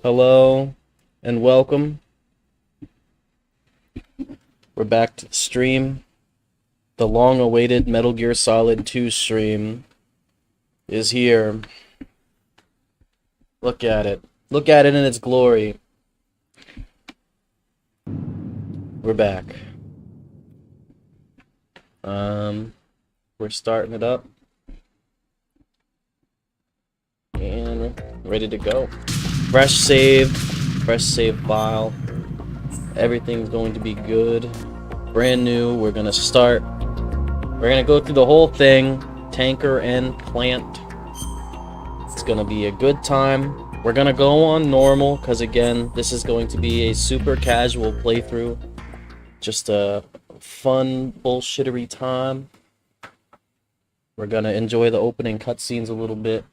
Hello and welcome. We're back to the stream. The long-awaited Metal Gear Solid 2 stream is here. Look at it. Look at it in its glory. We're back. We're starting it up. And we're ready to go. Fresh save file. Everything's going to be good. Brand new. We're gonna start. We're gonna go through the whole thing, tanker and plant. It's gonna be a good time. We're gonna go on normal, because again, this is going to be a super casual playthrough. Just a fun, bullshittery time. We're gonna enjoy the opening cutscenes a little bit.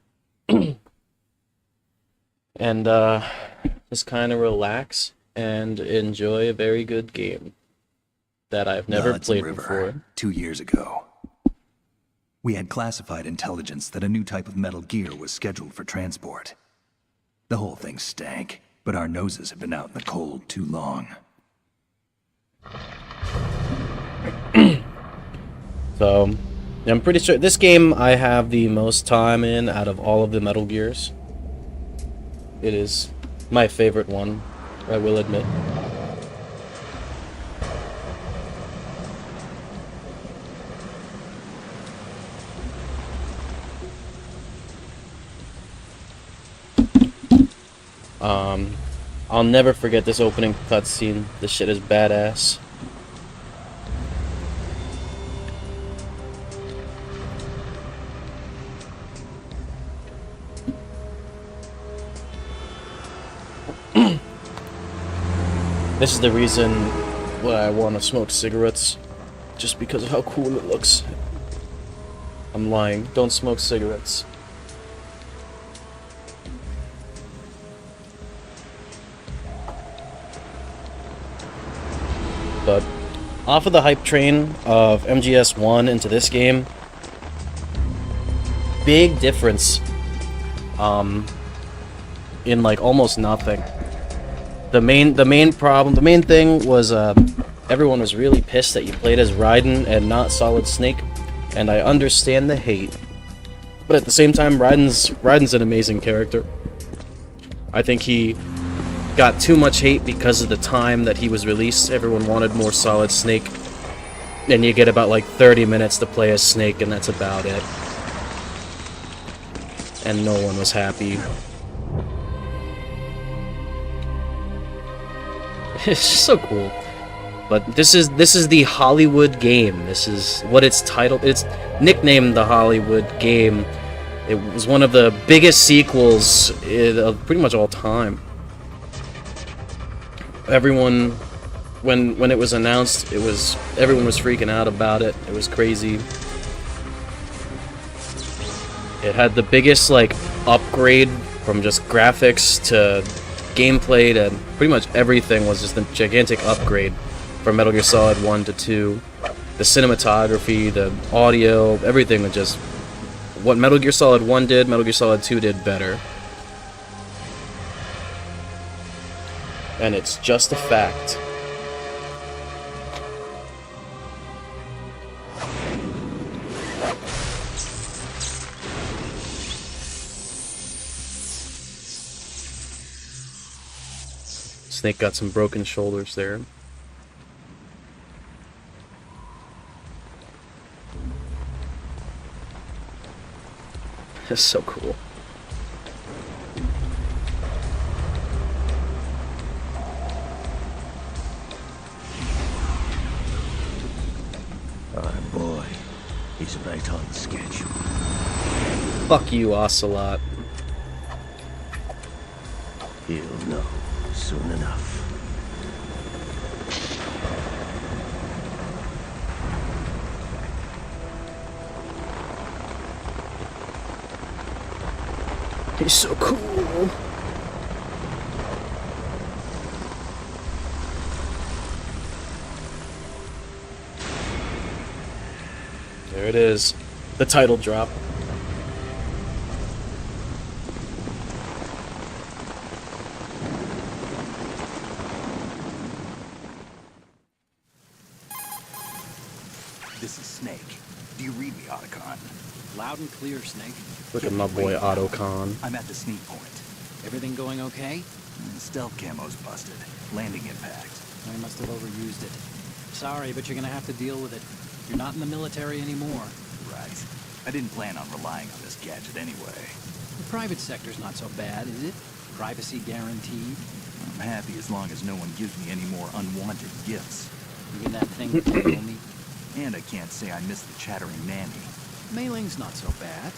And just kind of relax and enjoy a very good game that I've never played before. 2 years ago, we had classified intelligence that a new type of Metal Gear was scheduled for transport. The whole thing stank, but our noses had been out in the cold too long. So, I'm pretty sure this game I have the most time in out of all of the Metal Gears. It is my favorite one, I will admit. I'll never forget this opening cutscene. This shit is badass. This is the reason why I want to smoke cigarettes, just because of how cool it looks. I'm lying. Don't smoke cigarettes. But off of the hype train of MGS1 into this game, big difference in like almost nothing. The main thing was everyone was really pissed that you played as Raiden and not Solid Snake, and I understand the hate. But at the same time, Raiden's an amazing character. I think he got too much hate because of the time that he was released. Everyone wanted more Solid Snake, and you get about like 30 minutes to play as Snake, and that's about it. And no one was happy. It's just so cool. But this is the Hollywood game. This is what it's titled. It's nicknamed the Hollywood game. It was one of the biggest sequels of pretty much all time. Everyone, when it was announced, everyone was freaking out about it. It was crazy. It had the biggest like upgrade from just graphics to gameplay to pretty much everything was just a gigantic upgrade from Metal Gear Solid 1 to 2. The cinematography, the audio, everything was just what Metal Gear Solid 1 did, Metal Gear Solid 2 did better. And it's just a fact. Snake got some broken shoulders there. That's so cool. Boy, he's right on schedule. Fuck you, Ocelot. He'll know soon enough. He's so cool. There it is. The title drop. This is Snake. Do you read me, Otacon? Loud and clear, Snake. Look at my boy Otacon. I'm at the sneak point. Everything going okay? Stealth camo's busted. Landing impact. I must have overused it. Sorry, but you're gonna have to deal with it. You're not in the military anymore. Right. I didn't plan on relying on this gadget anyway. The private sector's not so bad, is it? Privacy guaranteed. I'm happy as long as no one gives me any more unwanted gifts. Even that thing that you told me. And I can't say I miss the chattering nanny. Mei Ling's not so bad.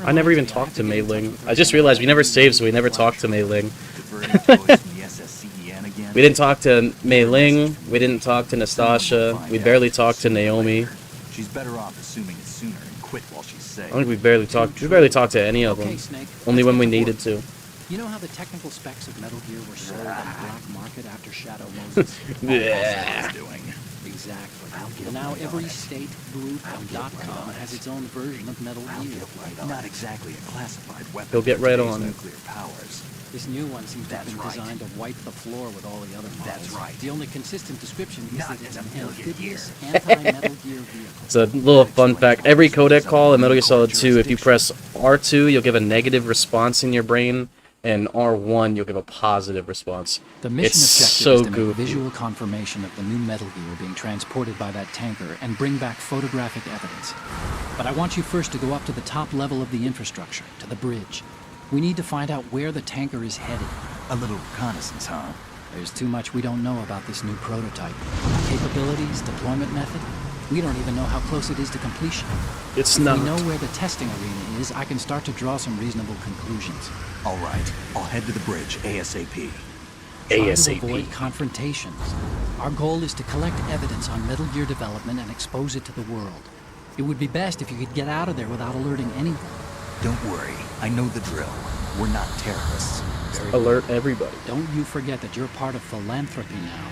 I never even talked to Mei Ling. I just realized we never saved, so we never talked to Mei Ling. Diverting toys from the SSCEN again. We didn't talk to Mei Ling. We didn't talk to Nastasha. We barely talked to Naomi. She's better off assuming it sooner and quit while she's I safe. think we barely talked. We barely talked to any of Okay, them. Snake. Only let's when get we to needed work. to. You know how the technical specs of Metal Gear were sold on the black market after Shadow Moses? Yeah. Doing. Exactly. And now every state, group, and .com has its own version of Metal Gear. Not exactly a classified weapon. He'll get for right today's on it. Nuclear powers. This new one seems to have That's been right. designed to wipe the floor with all the other models. That's right. The only consistent description is Not that it's in an a million amphibious, years. anti-Metal Gear vehicle. It's a little fun fact. Every codec call in Metal Gear Solid 2, if you press R2, you'll give a negative response in your brain, and R1, you'll give a positive response. The mission It's objective so is to make goofy. visual confirmation of the new Metal Gear being transported by that tanker and bring back photographic evidence. But I want you first to go up to the top level of the infrastructure, to the bridge. We need to find out where the tanker is headed. A little reconnaissance, huh? There's too much we don't know about this new prototype. Capabilities, deployment method. We don't even know how close it is to completion. It's If not. we know where the testing arena is, I can start to draw some reasonable conclusions. All right. I'll head to the bridge ASAP. Try to ASAP. avoid confrontations. Our goal is to collect evidence on Metal Gear development and expose it to the world. It would be best if you could get out of there without alerting anyone. Don't worry. I know the drill. We're not terrorists. Very good. Alert everybody. Don't you forget that you're part of Philanthropy now,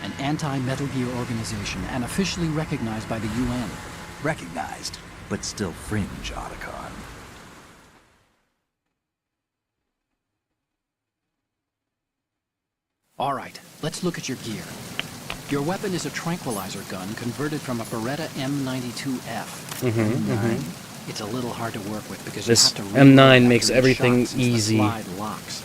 an anti-Metal Gear organization and officially recognized by the UN. Recognized, but still fringe, Otacon. All right, let's look at your gear. Your weapon is a tranquilizer gun converted from a Beretta M92F. It's a little hard to work with because This you have to M9 reload makes after each everything shot since the easy. slide locks.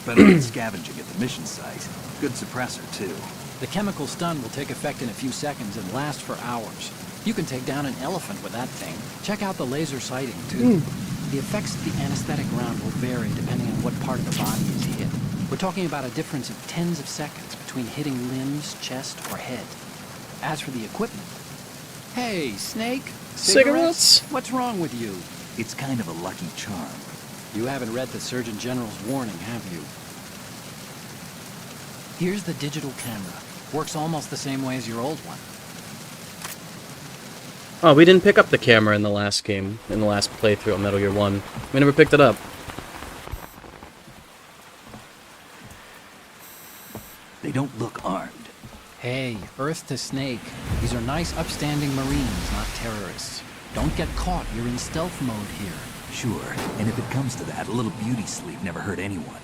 Better than scavenging at the mission site. Good suppressor, too. The chemical stun will take effect in a few seconds and last for hours. You can take down an elephant with that thing. Check out the laser sighting, too. The effects of the anesthetic round will vary depending on what part of the body is hit. We're talking about a difference of tens of seconds between hitting limbs, chest, or head. As for the equipment... Hey, Snake! Cigarettes? What's wrong with you? It's kind of a lucky charm. You haven't read the Surgeon General's warning, have you? Here's the digital camera. Works almost the same way as your old one. Oh, we didn't pick up the camera in the last game, in the last playthrough of Metal Gear 1. We never picked it up. They don't look armed. Hey, Earth to Snake. These are nice, upstanding Marines, not terrorists. Don't get caught. You're in stealth mode here. Sure, and if it comes to that, a little beauty sleep never hurt anyone.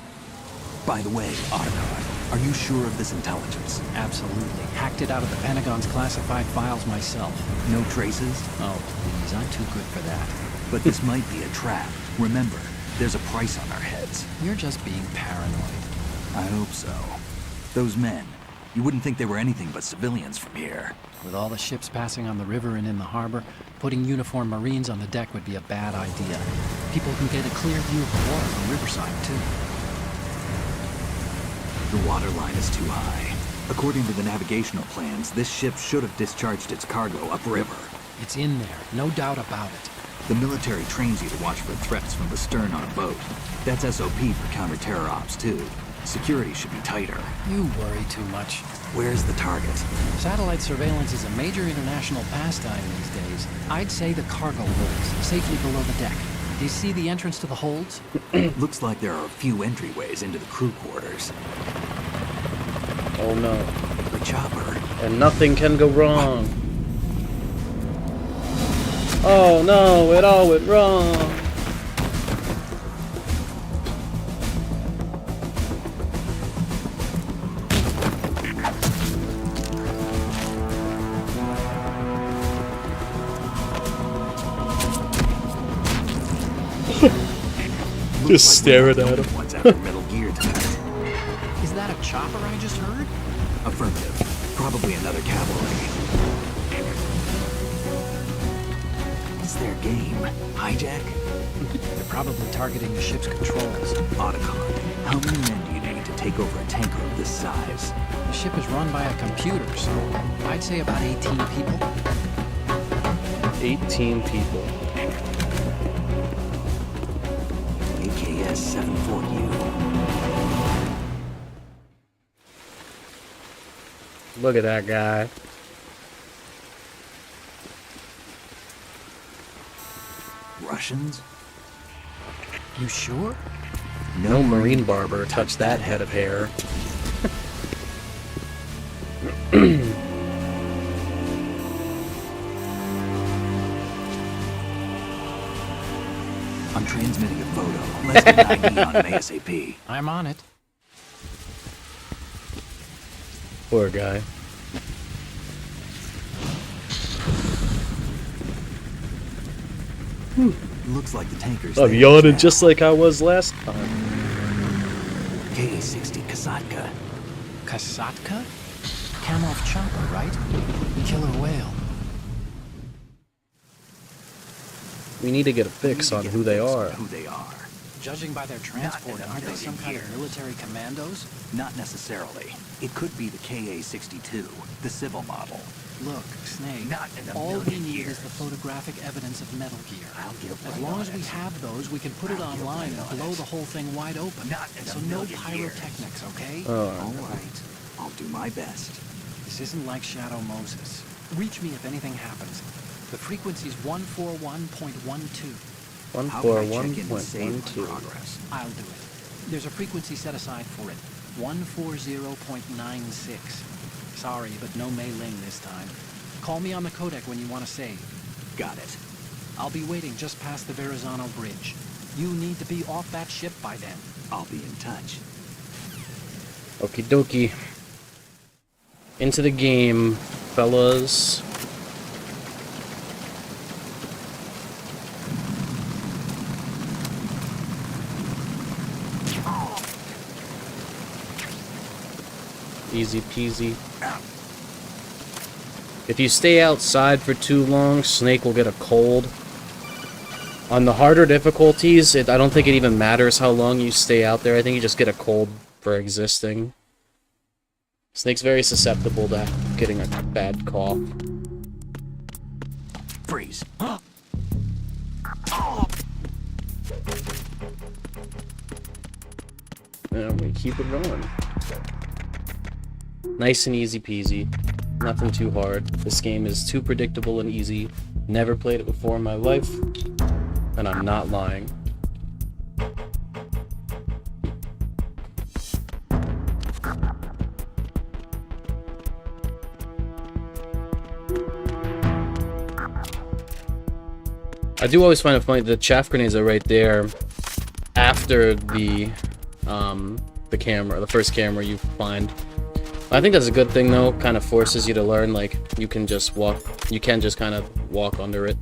By the way, Otacon, are you sure of this intelligence? Absolutely. Hacked it out of the Pentagon's classified files myself. No traces? Oh, please. I'm too good for that. But this might be a trap. Remember, there's a price on our heads. You're just being paranoid. I hope so. Those men, you wouldn't think they were anything but civilians from here. With all the ships passing on the river and in the harbor, putting uniformed Marines on the deck would be a bad idea. People can get a clear view of the water from Riverside, too. The water line is too high. According to the navigational plans, this ship should have discharged its cargo upriver. It's in there, no doubt about it. The military trains you to watch for threats from the stern on a boat. That's SOP for counter-terror ops, too. Security should be tighter. You worry too much. Where's the target? Satellite surveillance is a major international pastime these days. I'd say the cargo holds, safely below the deck. Do you see the entrance to the holds? Looks like there are a few entryways into the crew quarters. Oh no. The chopper. And nothing can go wrong. Oh no, it all went wrong. Just staring at him. One's after Metal Gear tonight. Is that a chopper I just heard? Affirmative. Probably another cavalry. What's their game? Hijack? They're probably targeting the ship's controls. Otacon. How many men do you need to take over a tanker of this size? The ship is run by a computer, so I'd say about 18 people. 18 people. AKS 74U. Look at that guy. Russians? You sure? No marine barber touched that head of hair. I'm transmitting a photo. Let's get an ID on him ASAP. I'm on it. Poor guy. Looks like the tanker's I'm there yawning now. just like I was last time. K-60 Kasatka. Kasatka? Kamov chopper, right? Killer whale. We need to get a fix on who they are. Who they are. Judging by their transport, aren't they some kind of military commandos? Not necessarily. It could be the KA-62, the civil model. Look, Snake, Not in a all we million need years. is the photographic evidence of Metal Gear. I'll get As right long on as we it. have those, we can put it I'll get online right and on blow it. the whole thing wide open. Not in a So no million years. pyrotechnics, okay? All right. I'll do my best. This isn't like Shadow Moses. Reach me if anything happens. The frequency's 141.12. How can I check in and save my 141.12. progress? I'll do it. There's a frequency set aside for it. 140.96. Sorry, but no Mei Ling this time. Call me on the codec when you want to save. Got it. I'll be waiting just past the Verrazano Bridge. You need to be off that ship by then. I'll be in touch. Okie dokie. Into the game, fellas. Easy peasy. If you stay outside for too long, Snake will get a cold. On the harder difficulties, I don't think it even matters how long you stay out there. I think you just get a cold for existing. Snake's very susceptible to getting a bad cough. Freeze. And we keep it going. Nice and easy peasy. Nothing too hard. This game is too predictable and easy. Never played it before in my life. And I'm not lying. I do always find it funny, the chaff grenades are right there after the camera, the first camera you find. I think that's a good thing though, kind of forces you to learn, like, you can just kind of walk under it.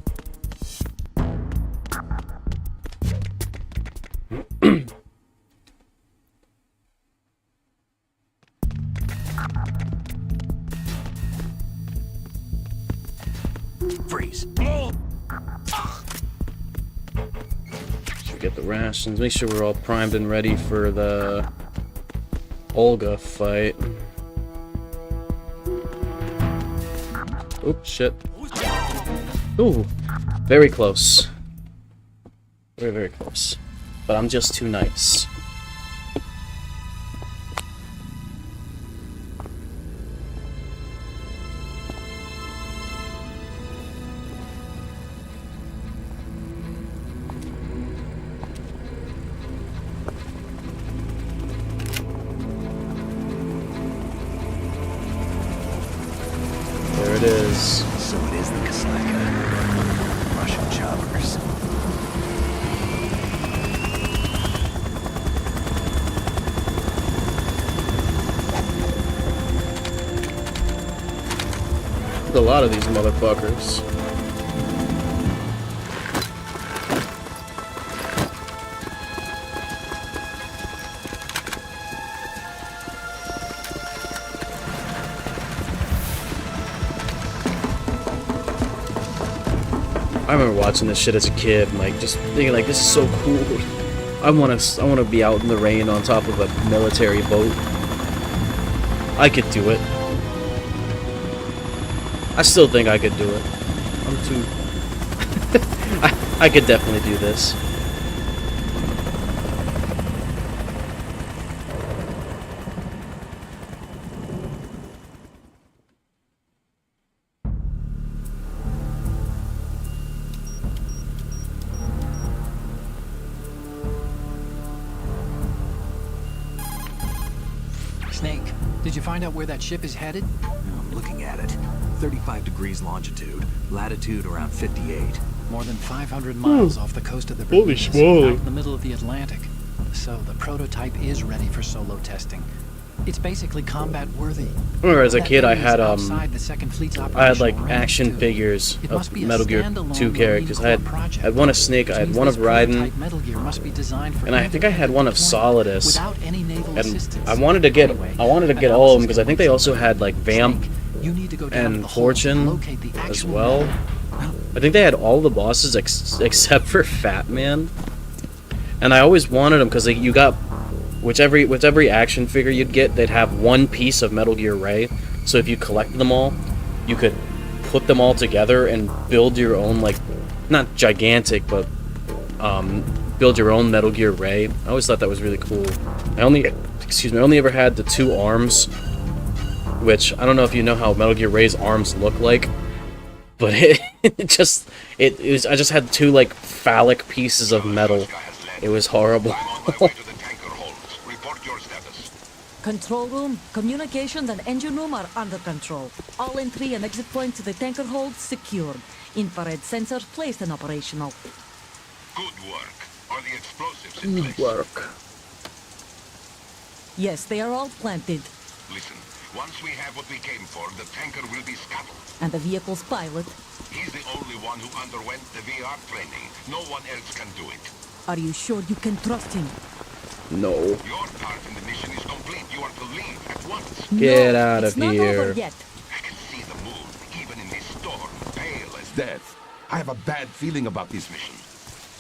Freeze. Get the rations, make sure we're all primed and ready for the Olga fight. Oops, shit. Ooh, very close. Very, very close. But I'm just too nice. There it is. So it is the Kasatka. Russian choppers. There's a lot of these motherfuckers. I remember watching this shit as a kid and like just thinking like this is so cool. I wanna be out in the rain on top of a military boat. I could do it. I still think I could do it. I'm too I could definitely do this. Snake, did you find out where that ship is headed? I'm looking at it. 35 degrees longitude, latitude around 58. More than 500 miles off the coast of the Holy Bermudas, schmoly. out in the middle of the Atlantic. So the prototype is ready for solo testing. It's basically combat worthy. I remember as a That kid I thing is had outside the Second Fleet's I had like operational range, action too. figures It of must be a Metal Gear standalone 2 characters. I Marine had Corps project, one of Snake, which I had means one of this Raiden, prototype Metal Gear must be designed for and I think I had one of deployment Solidus. without any naval And assistance. I wanted to get Anyway, all of them analysis because I think they also had like Vamp Snake, you need to go down to and the hold to Fortune locate the as actual well. metal. I think they had all the bosses except for Fat Man. And I always wanted them because you got with every action figure you'd get, they'd have one piece of Metal Gear Ray. So if you collected them all, you could put them all together and build your own, like, not gigantic, but build your own Metal Gear Ray. I always thought that was really cool. I only ever had the 2 arms, which I don't know if you know how Metal Gear Ray's arms look like, but I just had 2 like phallic pieces of metal. It was horrible. Control room, communications and engine room are under control. All entry and exit points to the tanker hold secured. Infrared sensors placed and operational. Good work. Are the explosives in place? Work. Yes, they are all planted. Listen, once we have what we came for, the tanker will be scuttled. And the vehicle's pilot. He's the only one who underwent the VR training. No one else can do it. Are you sure you can trust him? No. Your part in the mission is complete. You are to leave at once. Get No, out of it's not here. over yet. I can see the moon, even in this storm, pale as death. I have a bad feeling about this mission.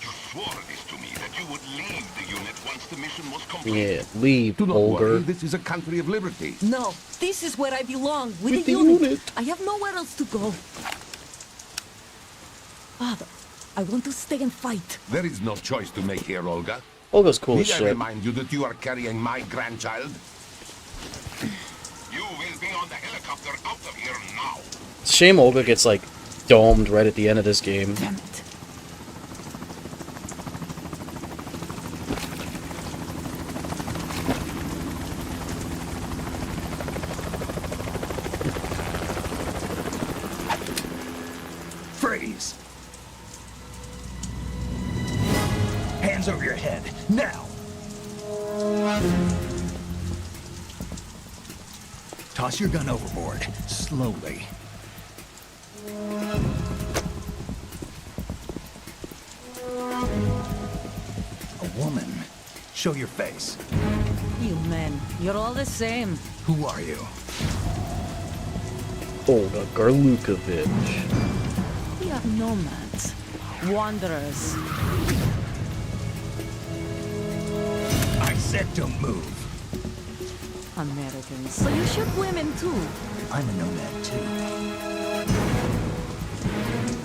You swore this to me, that you would leave the unit once the mission was complete. Yeah, leave, Do not worry, Olger. this is a country of liberty. No, this is where I belong, with With the the unit. unit. I have nowhere else to go. Father, I want to stay and fight. There is no choice to make here, Olga. Olga's cool as Need I shit. remind you that you are carrying my grandchild? You will be on the helicopter out of here now. It's a shame Olga gets like domed right at the end of this game. Damn it. Freeze! Hands over your head, now! Toss your gun overboard, slowly. A woman. Show your face. You men, you're all the same. Who are you? Olga Garlukovich. We are nomads, wanderers. I said don't move. Americans, so you shoot women too. I'm a nomad too.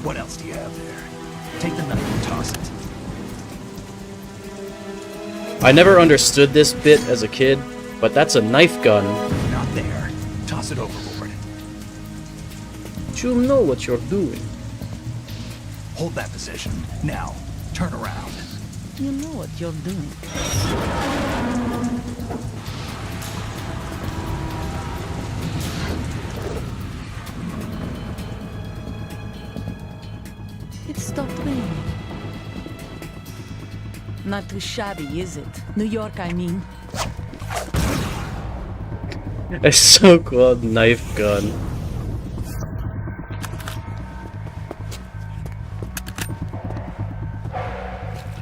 What else do you have there? Take the knife and toss it. I never understood this bit as a kid, but that's a knife gun. Not there. Toss it overboard. You know what you're doing. Hold that position. Now, turn around. You know what you're doing. It stopped raining. Not too shabby, is it? New York, I mean. It's so cool, knife gun.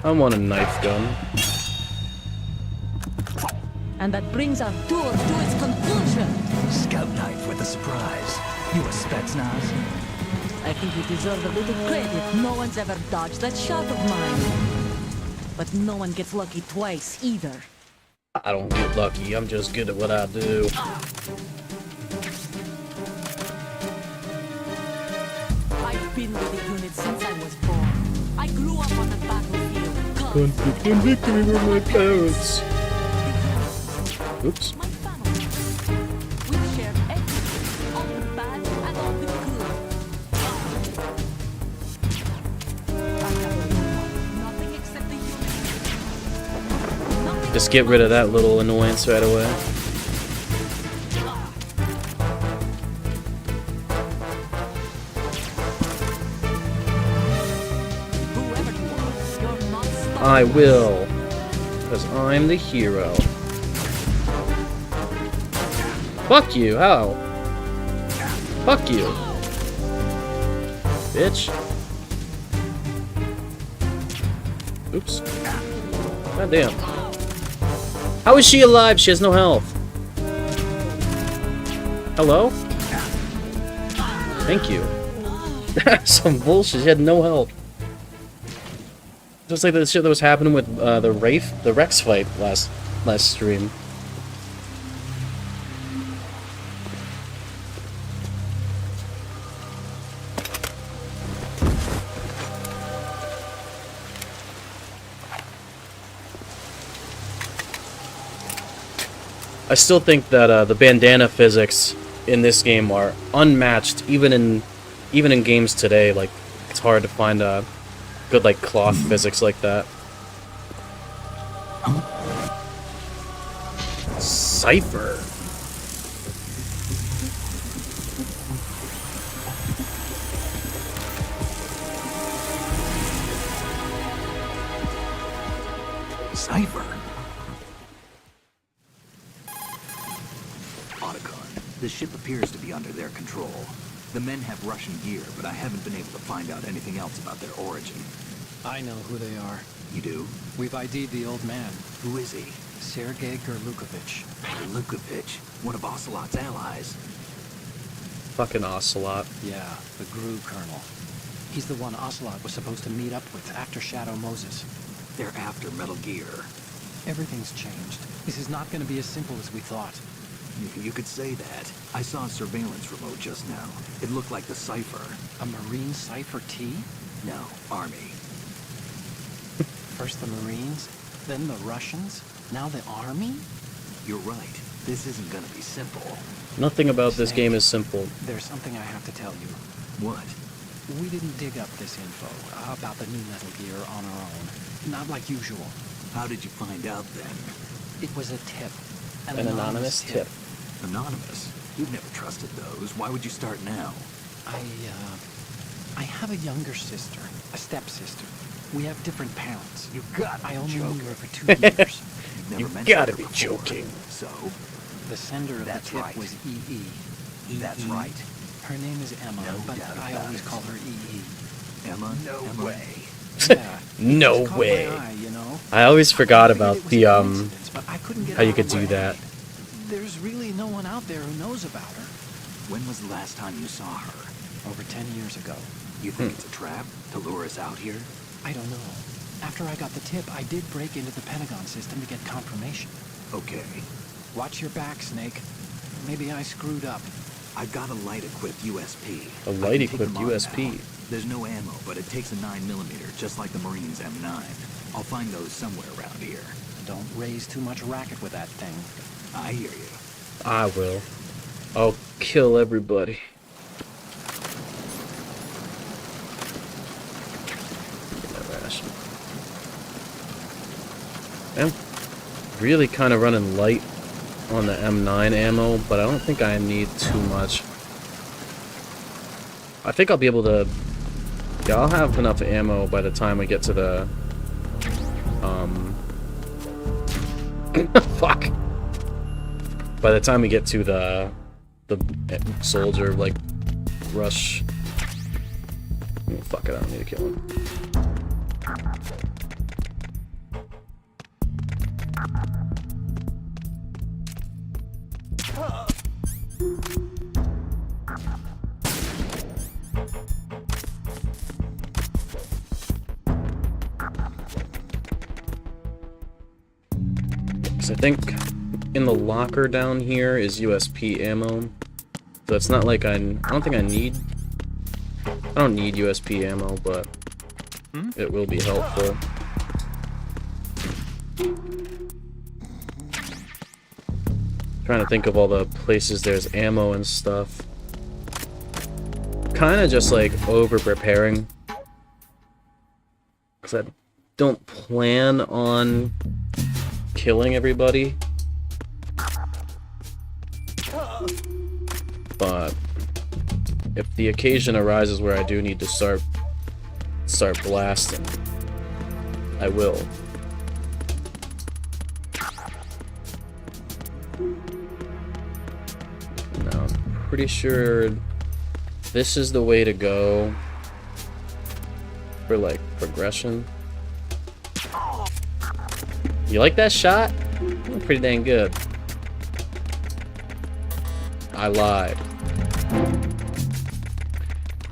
I want a knife gun. And that brings our tour to its conclusion. Scout knife with a surprise. You a Spetsnaz? I think you deserve a little credit. No one's ever dodged that shot of mine. But no one gets lucky twice, either. I don't get lucky. I'm just good at what I do. I've been with the unit since I was born. I grew up on the battlefield. Conflict and victory were my parents. Oops. My family. We shared everything, all the bad and all the good. I have nothing except the unit. Nothing. Just get rid of that little annoyance right away. Whoever you are, you're not stopping I us. will. Because I'm the hero. Fuck you, how? Fuck you. Bitch. Oops. God damn. How is she alive? She has no health. Hello? Thank you. That's some bullshit. She had no health. Just like the shit that was happening with the Rex fight last stream. I still think that the bandana physics in this game are unmatched, even in games today. Like, it's hard to find good like cloth physics like that. Cypher. Cypher. The ship appears to be under their control. The men have Russian gear, but I haven't been able to find out anything else about their origin. I know who they are. You do? We've ID'd the old man, Who is he? Sergei Gerlukovich. Lukovich, one of Ocelot's allies. Fucking Ocelot. Yeah, the GRU colonel. He's the one Ocelot was supposed to meet up with after Shadow Moses. They're after Metal Gear. Everything's changed. This is not going to be as simple as we thought. You could say that. I saw a surveillance remote just now. It looked like the Cypher. A Marine Cypher T? No, Army. First the Marines, then the Russians, now the Army? You're right. This isn't gonna be simple. Nothing about this Snake, game is simple. There's something I have to tell you. What? We didn't dig up this info about the new Metal Gear on our own. Not like usual. How did you find out then? It was a tip. An anonymous tip. Anonymous? You've never trusted those. Why would you start now? I have a younger sister, a stepsister. We have different parents. You got I only joke. knew her for 2 years. You've never You mentioned gotta her be before. joking. So? The sender of That's the tip right. was EE. That's right. Her name is Emma, No but doubt I about always it. call her EE. Emma? No way. Yeah. No Just caught way. my eye, you know? I always forgot I figured about it was the a coincidence, but I couldn't get how you out could of my do that. head. There's really no one out there who knows about her. When was the last time you saw her? Over 10 years ago. You think it's a trap to lure us out here? I don't know. After I got the tip, I did break into the Pentagon system to get confirmation. Okay. Watch your back, Snake. Maybe I screwed up. I've got a light-equipped USP. A I can light-equipped take them on USP. now. There's no ammo, but it takes a 9mm, just like the Marines' M9. I'll find those somewhere around here. Don't raise too much racket with that thing. I hear you. I will. I'll kill everybody. Get that ration. I'm really kind of running light on the M9 ammo, but I don't think I need too much. I think I'll be able to... Yeah, I'll have enough ammo by the time we get to the... Fuck! By the time we get to the soldier, like, rush... Oh, fuck it, I don't need to kill him. I think in the locker down here is USP ammo. So it's not like I don't think I need... I don't need USP ammo, but it will be helpful. Trying to think of all the places there's ammo and stuff. Kind of just like over-preparing. Because I don't plan on killing everybody. But if the occasion arises where I do need to start blasting, I will. Now, I'm pretty sure this is the way to go for like progression. You like that shot? Pretty dang good. I lied.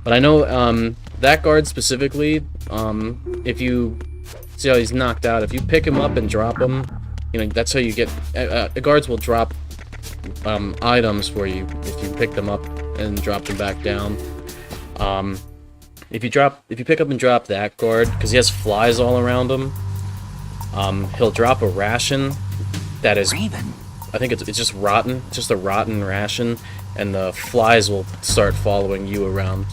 But I know that guard specifically, if you see how he's knocked out, if you pick him up and drop him, you know, that's how you get... the guards will drop items for you if you pick them up and drop them back down. If you pick up and drop that guard, because he has flies all around him, he'll drop a ration that is... I think it's just rotten, just a rotten ration, and the flies will start following you around.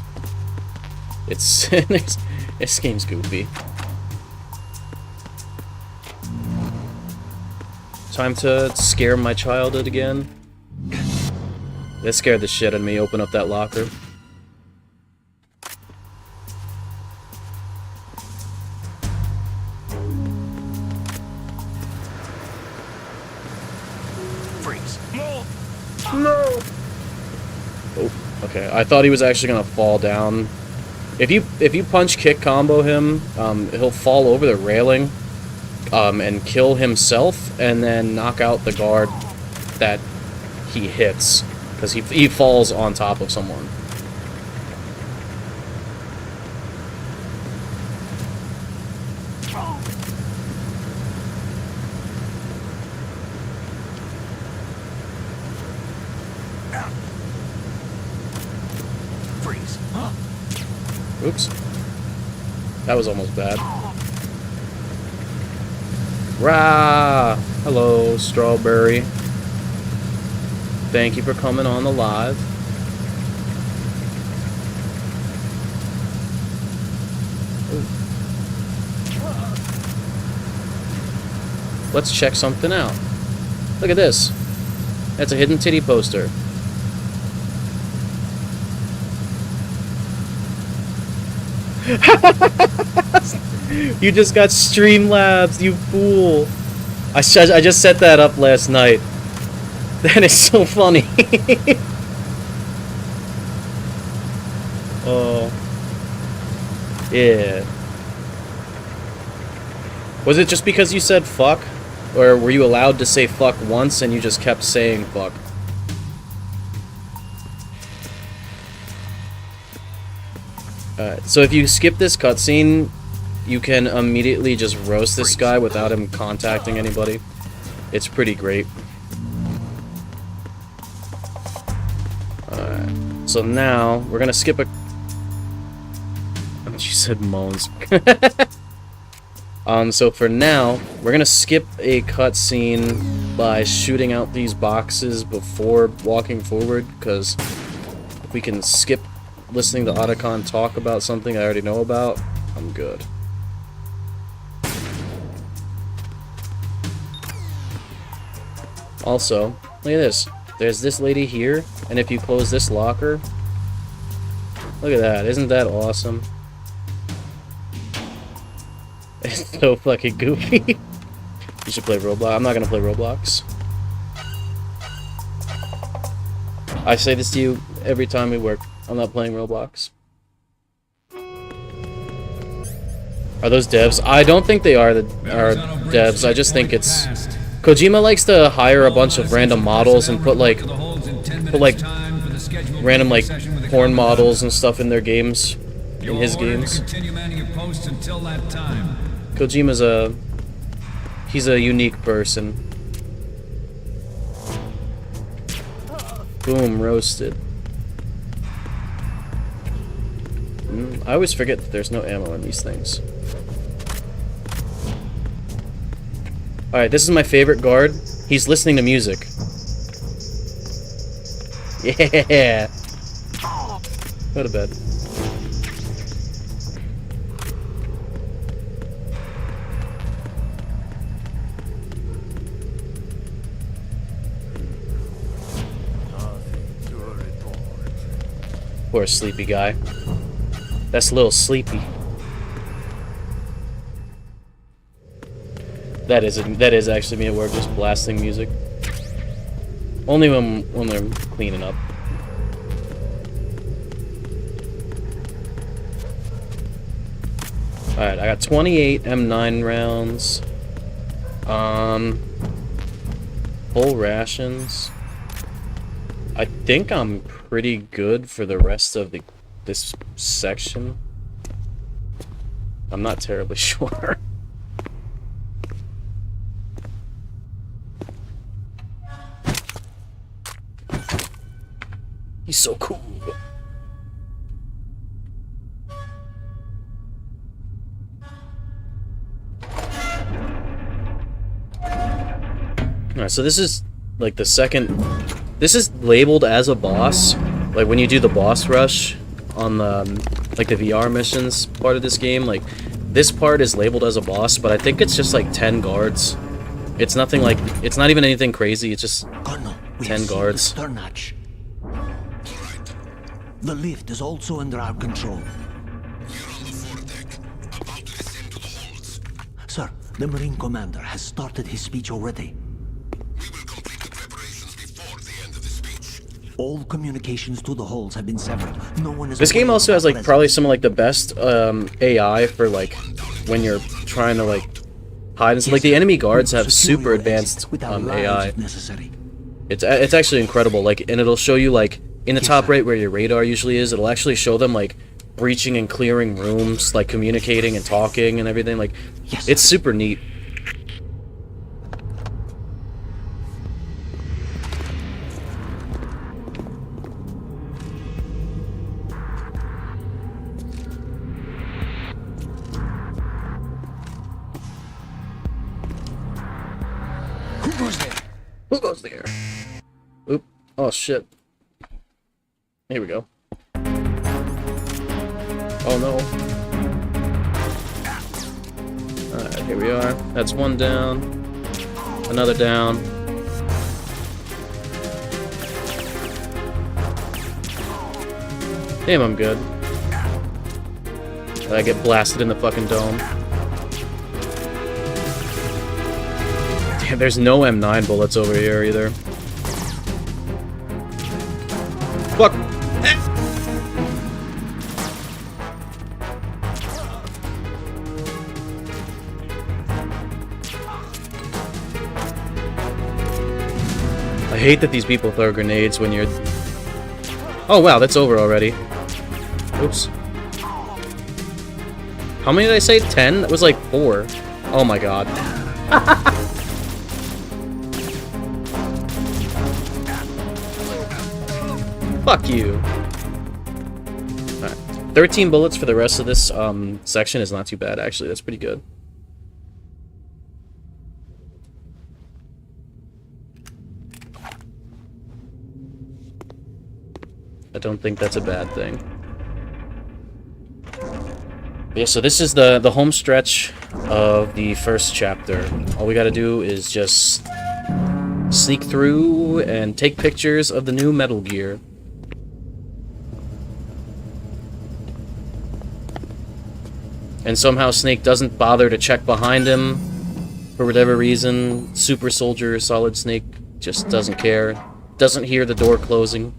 It's this game's goofy. Time to scare my childhood again. That scared the shit out of me. Open up that locker. No. Oh, okay. I thought he was actually gonna fall down. If you punch kick combo him, he'll fall over the railing, and kill himself, and then knock out the guard that he hits, because he falls on top of someone. Oops. That was almost bad. Rah! Hello, Strawberry. Thank you for coming on the live. Ooh. Let's check something out. Look at this. That's a hidden titty poster. You just got Streamlabs, you fool. I just set that up last night. That is so funny. Oh. Yeah. Was it just because you said fuck? Or were you allowed to say fuck once and you just kept saying fuck? Alright, so if you skip this cutscene, you can immediately just roast this guy without him contacting anybody. It's pretty great. Alright, so now we're gonna skip a... She said moans. So for now, we're gonna skip a cutscene by shooting out these boxes before walking forward, because if we can skip listening to Otacon talk about something I already know about, I'm good. Also, look at this. There's this lady here, and if you close this locker, look at that. Isn't that awesome? It's so fucking goofy. You should play Roblox. I'm not gonna play Roblox. I say this to you every time we work. I'm not playing Roblox. Are those devs? I don't think they are devs. I just think it's... Kojima likes to hire a bunch of random models and put like random like porn models and stuff in their games, in his games. Kojima's he's a unique person. Boom, roasted. I always forget that there's no ammo in these things. Alright, this is my favorite guard. He's listening to music. Yeah! Go to bed. Poor sleepy guy. That's a little sleepy. That is actually me at work, just blasting music. Only when they're cleaning up. Alright, I got 28 M9 rounds. Full rations. I think I'm pretty good for the rest of this section. I'm not terribly sure. He's so cool. Alright, so this is like the second. This is labeled as a boss. Like when you do the boss rush on the like the VR missions part of this game, like this part is labeled as a boss, but I think it's just like 10 guards. It's nothing like, it's not even anything crazy. It's just 10 guards. The lift is also under our control. We're on the foredeck, about to descend to the holds. Sir, the Marine Commander has started his speech already. We will complete the preparations before the end of the speech. All communications to the halls have been severed. No one is. This game also has like probably some of like the best AI for like when you're trying to like hide and stuff. Like the enemy guards have super advanced AI. It's actually incredible. Like, and it'll show you like in the top right where your radar usually is. It'll actually show them like breaching and clearing rooms, like communicating and talking and everything. Like, it's super neat. Who goes there? Who goes there? Oop. Oh shit. Here we go. Oh no. Alright, here we are. That's one down. Another down. Damn, I'm good. I get blasted in the fucking dome. Damn, there's no M9 bullets over here either. Fuck! I hate that these people throw grenades when you're... Oh wow, that's over already. Oops. How many did I say? 10? That was like 4. Oh my god. Fuck you. Alright. 13 bullets for the rest of this section is not too bad, actually. That's pretty good. I don't think that's a bad thing. But yeah, so this is the home stretch of the first chapter. All we gotta do is just sneak through and take pictures of the new Metal Gear. And somehow Snake doesn't bother to check behind him for whatever reason. Super Soldier Solid Snake just doesn't care. Doesn't hear the door closing.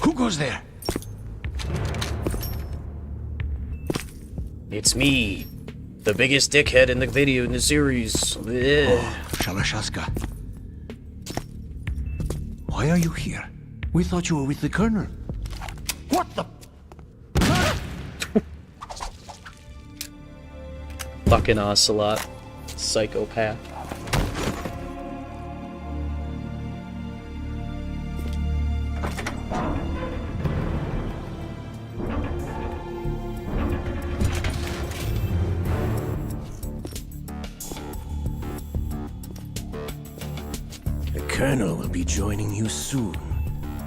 Who goes there? It's me, the biggest dickhead in the video in the series. Ugh. Shalashaska. Why are you here? We thought you were with the Colonel. What the? Fucking Ocelot. Psychopath. The Colonel will be joining you soon,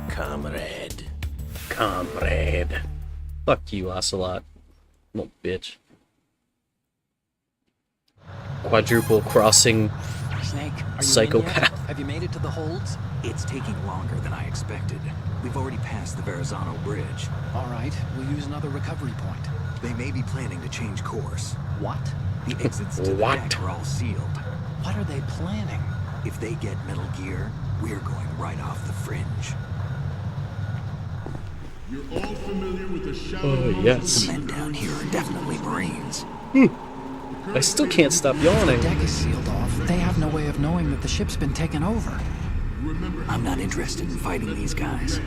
comrade. Comrade. Fuck you, Ocelot. Little bitch. Quadruple crossing Snake, are you psychopath. in yet? Have you made it to the holds? It's taking longer than I expected. We've already passed the Verrazano Bridge. All right, we'll use another recovery point. They may be planning to change course. What? The exits to the What? deck are all sealed. What are they planning? If they get Metal Gear, we're going right off the fringe. You're all familiar with the shallow Oh, yes. The men down here are definitely Marines. I still can't stop yawning. The deck is sealed off. They have no way of knowing that the ship's been taken over. I'm not interested in fighting these guys.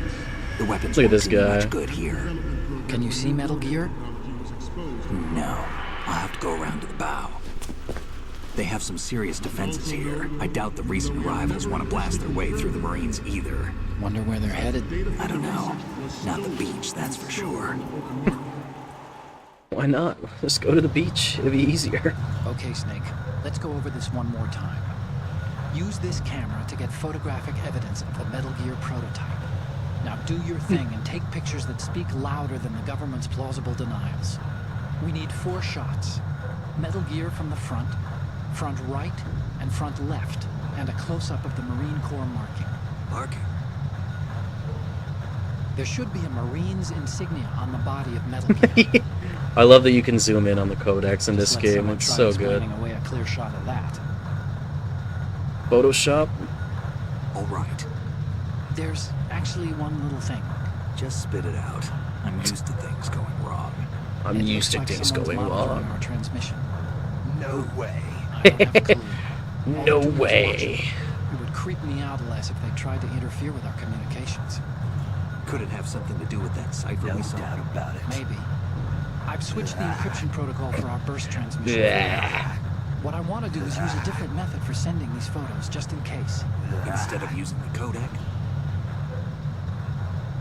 The weapons Look at won't this do me guy. much good here. Can you see Metal Gear? No, I'll have to go around to the bow. They have some serious defenses here. I doubt the recent arrivals want to blast their way through the Marines either. Wonder where they're headed. I don't know. Not the beach, that's for sure. Why not? Let's go to the beach. It'll be easier. Okay, Snake. Let's go over this one more time. Use this camera to get photographic evidence of the Metal Gear prototype. Now do your thing and take pictures that speak louder than the government's plausible denials. We need 4 shots. Metal Gear from the front right, and front left, and a close-up of the Marine Corps marking. Marking? There should be a Marine's insignia on the body of Metal Gear. I love that you can zoom in on the codex in this Just let game. someone It's try so good. explaining away a clear shot of that. Photoshop? All right. There's actually one little thing. Just spit it out. I'm used to things going wrong. I'm It used to looks like things someone's going monitoring wrong. our transmission. No way. I don't have a clue. No All I can do is watch way. it. It would creep me out less if they tried to interfere with our communications. Could it have something to do with that cipher we saw? No doubt about it. Maybe. I've switched the encryption protocol for our burst transmission. Yeah. What I want to do is use a different method for sending these photos, just in case. Instead of using the codec?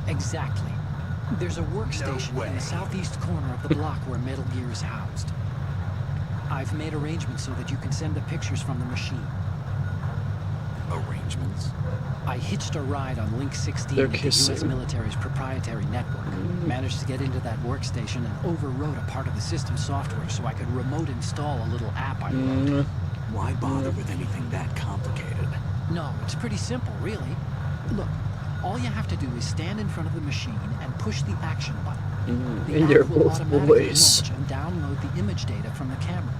Exactly. There's a workstation in the southeast corner of the block where Metal Gear is housed. I've made arrangements so that you can send the pictures from the machine. Arrangements? I hitched a ride on Link 16 They're with the U.S. kissing. military's proprietary network. Managed to get into that workstation and overwrote a part of the system software so I could remote install a little app I wrote. Why bother with anything that complicated? No, it's pretty simple, really. Look, all you have to do is stand in front of the machine and push the action button. The And app they're will both automatically boys. launch and download the image data from the camera,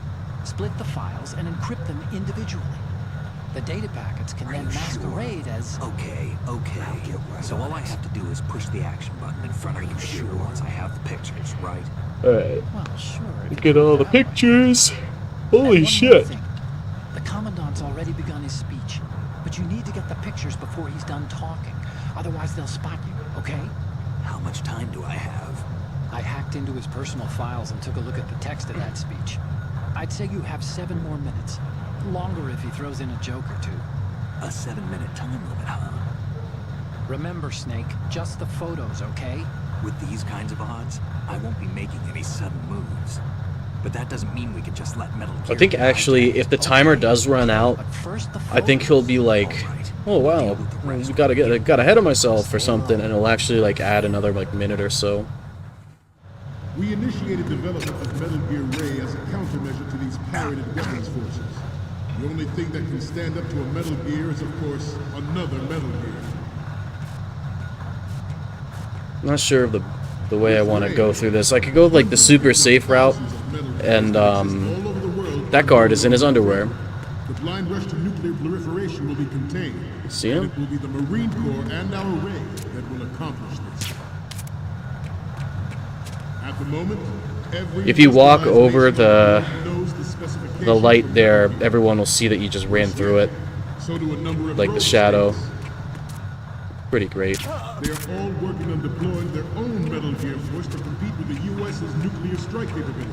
split the files, and encrypt them individually. The data packets can then masquerade as... Okay. So all I have to do is push the action button in front of the computer once I have the pictures, right? Alright. Well, sure. if you Look at put all it the that way. pictures. And Holy one more shit. thing. The Commandant's already begun his speech, but you need to get the pictures before he's done talking. Otherwise, they'll spot you, okay? How much time do I have? I hacked into his personal files and took a look at the text of that speech. I'd say you have 7 more minutes. Longer if he throws in a joke or two. A 7-minute time limit, huh? Remember, Snake, just the photos, okay? With these kinds of odds, I won't be making any sudden moves. But that doesn't mean we can just let Metal Gear... I think actually, if the timer does run out, But first the I think he'll be like, oh wow, I got ahead of myself or something, and it'll actually like add another like minute or so. We initiated development of Metal Gear Ray as a countermeasure to these pirated weapons forces. The only thing that can stand up to a Metal Gear is, of course, another Metal Gear. I'm not sure of the way I want to go through this. I could go like the super safe route, and that guard is in his underwear. The blind rush to nuclear proliferation will be contained. See And him? it will be the Marine Corps and our Ray that will accomplish this. At the moment, every If you walk industrialized over nation knows the specifications the light of there, Metal Gear. everyone will see that you just ran through it, So do a number of like the rogue shadow. states. Pretty great. They are all working on deploying their own Metal Gear force to compete with the U.S.'s nuclear strike capability.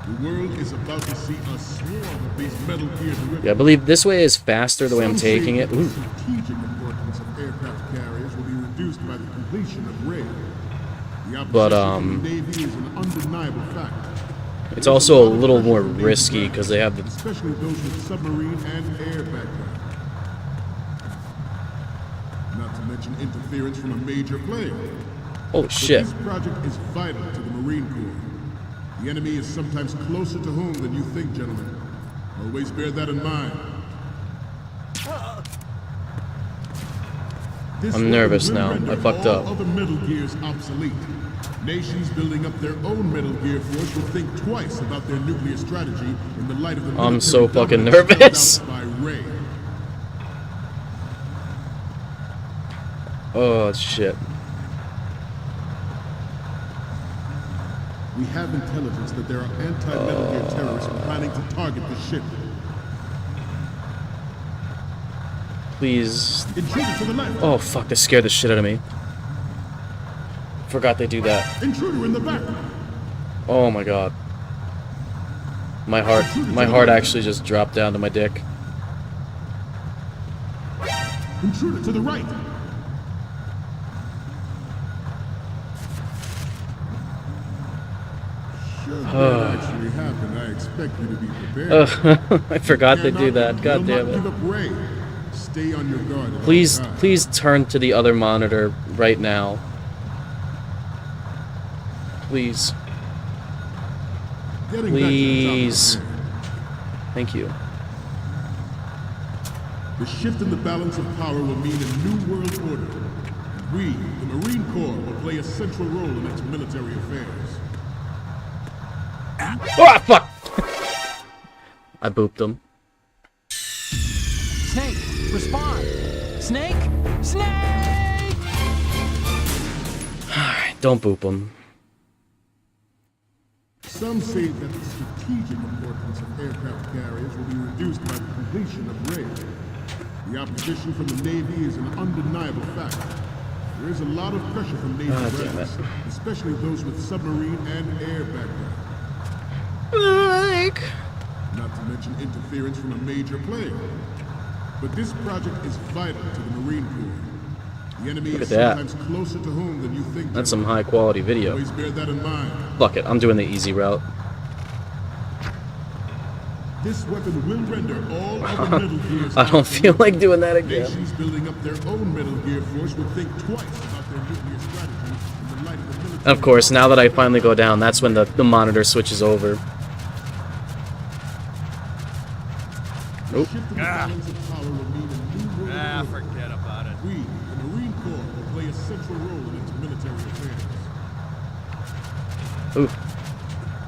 The world is about to see a swarm of these Metal Gear derivatives. Yeah, I believe this way is faster the way I'm Some say taking it. that the Ooh. strategic importance of aircraft carriers will be reduced by the completion of Ray. The opposition But, from the Navy is an undeniable fact. It's also a little more risky because they have the... Especially those with submarine and air background. Not to mention interference from a major player. Oh, shit. But this project is vital to the Marine Corps. The enemy is sometimes closer to home than you think, gentlemen. Always bear that in mind. This I'm nervous weapon will now. render I fucked all up. other Metal Gears obsolete. Nations building up their own Metal Gear force will think twice about their nuclear strategy in the light of the I'm so military fucking dominance nervous. spelled out by Ray. Oh, shit. We have intelligence that there are anti-Metal Gear terrorists planning to target the ship. Please. Intruder to the left. Oh, fuck. That scared the shit out of me. Forgot they do that. Intruder in the back. Oh, my God. My heart actually just dropped down to my dick. Intruder to the right. Should that actually happen, I expect you to be prepared. I forgot they do that. God damn Give it. up Ray. Stay on your guard. at Please, all times. please turn to the other monitor right now. Please. Getting back to the Please. topic at Thank you. hand. The shift in the balance of power will mean a new world order. And we, the Marine Corps, will play a central role in its military affairs. Oh, fuck! I booped him. Snake, respond! Snake! Snake! Alright, don't boop him. Some say that the strategic importance of aircraft carriers will be reduced by the completion of Ray. The opposition from the Navy is an undeniable fact. There is a lot of pressure from Navy God damn brass, it. especially those with submarine and air background. Like... Not to mention interference from a major player. But this project is vital to the Marine Corps. The enemy Look is at that. sometimes closer to home than you think. That's some high quality video. Always bear that in mind. Fuck it, I'm doing the easy route. This weapon will render all other Metal Gears I don't feel like doing that again. Nations building up their own Metal Gear force would think twice about their nuclear strategy in the light of the military. And of course, now that I finally go down, that's when the monitor switches over. Nope. Forget about it. We, the Marine Corps, will play a central role in its military affairs. Ooh.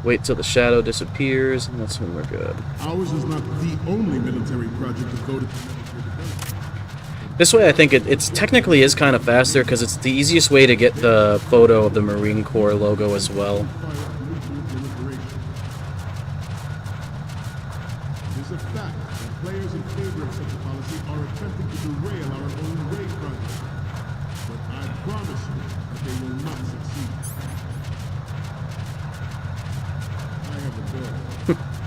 Wait till the shadow disappears, and that's when we're good. Ours is not the only military project devoted to military development. This way, I think it's technically is kind of faster because it's the easiest way to get the photo of the Marine Corps logo as well. Fire up nuclear proliferation. It is a fact that players in favor of such a policy are attempting to derail our own Ray project. But I promise you that they will not succeed. I have a daughter.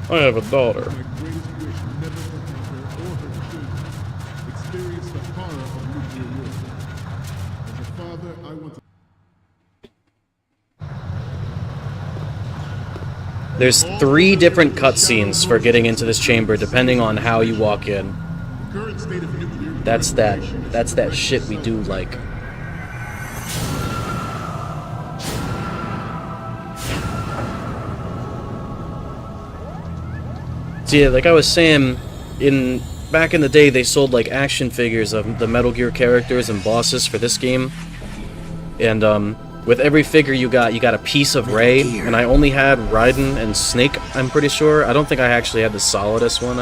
I have a daughter. My greatest wish never to have her or her children experience the horror of nuclear warfare. As a father, I want to... There's 3 different cutscenes for getting into this chamber, depending on how you walk in. The current state of nuclear That's proliferation is that shit we do like. So yeah, like I was saying, back in the day, they sold like action figures of the Metal Gear characters and bosses for this game, and with every figure you got a piece of Ray, and I only had Raiden and Snake. I'm pretty sure. I don't think I actually had the Solidus one,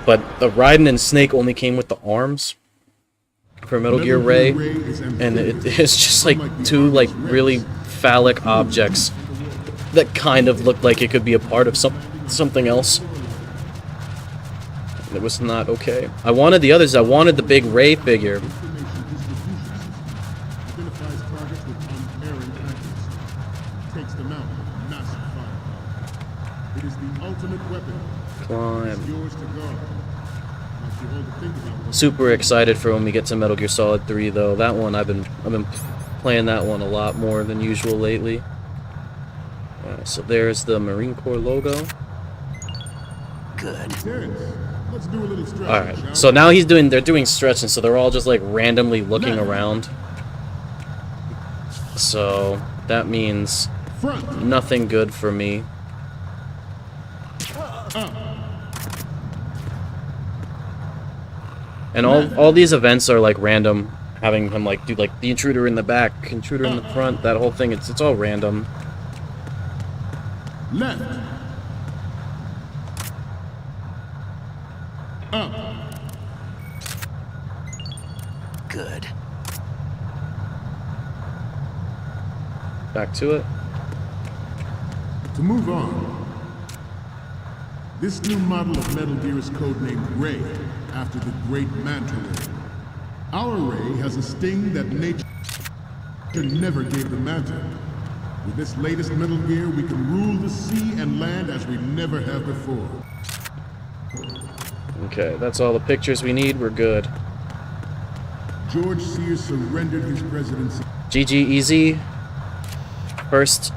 but the Raiden and Snake only came with the arms for Metal Gear Ray, and it is just like 2 like really phallic objects that kind of looked like it could be a part of something else. It was not okay. I wanted the others. I wanted the big Ray figure. identifies targets with unerring accuracy. Takes them out with massive firepower. Climb. Yours to go. Not too old to think about what Super excited for when we get to Metal Gear Solid 3 though. That one I've been playing that one a lot more than usual lately. So there's the Marine Corps logo. Good. Terrence, let's do a little stretching, All right. shall So we? now they're doing stretching, so they're all just like randomly looking around. So that means Front. nothing good for me. And all these events are like random, having him like do like the intruder in the back, intruder in the front, that whole thing. It's all random. Left. Good. Back to it. To move on, this new model of Metal Gear is codenamed Ray, after the great Manta Ray. Our Ray has a sting that nature never gave the Manta. With this latest Metal Gear, we can rule the sea and land as we never have before. Okay, that's all the pictures we need. We're good. George Sears surrendered his presidency. GG easy. First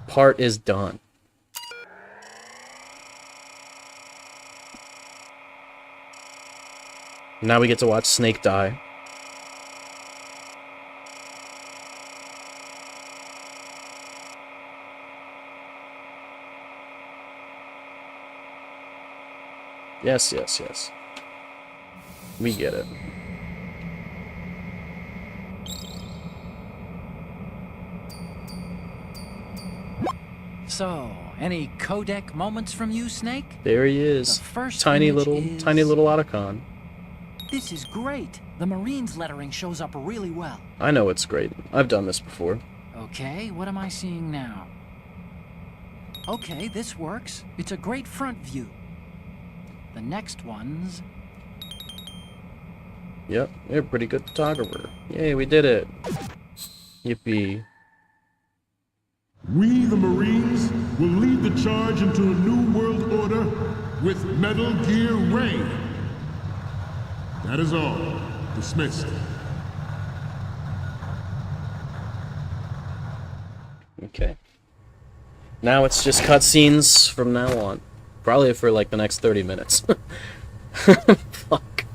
part is done. Now we get to watch Snake die. Yes, yes, yes. We get it. So, any codec moments from you, Snake? There he is. The first Tiny image little is- Otacon. This is great. The Marines lettering shows up really well. I know it's great. I've done this before. Okay, what am I seeing now? Okay, this works. It's a great front view. The next one's... Yep, you're a pretty good photographer. Yay, we did it. Yippee. We, the Marines, will lead the charge into a new world order with Metal Gear Ray. That is all. Dismissed. Okay. Now it's just cutscenes from now on. Probably for like the next 30 minutes. Fuck.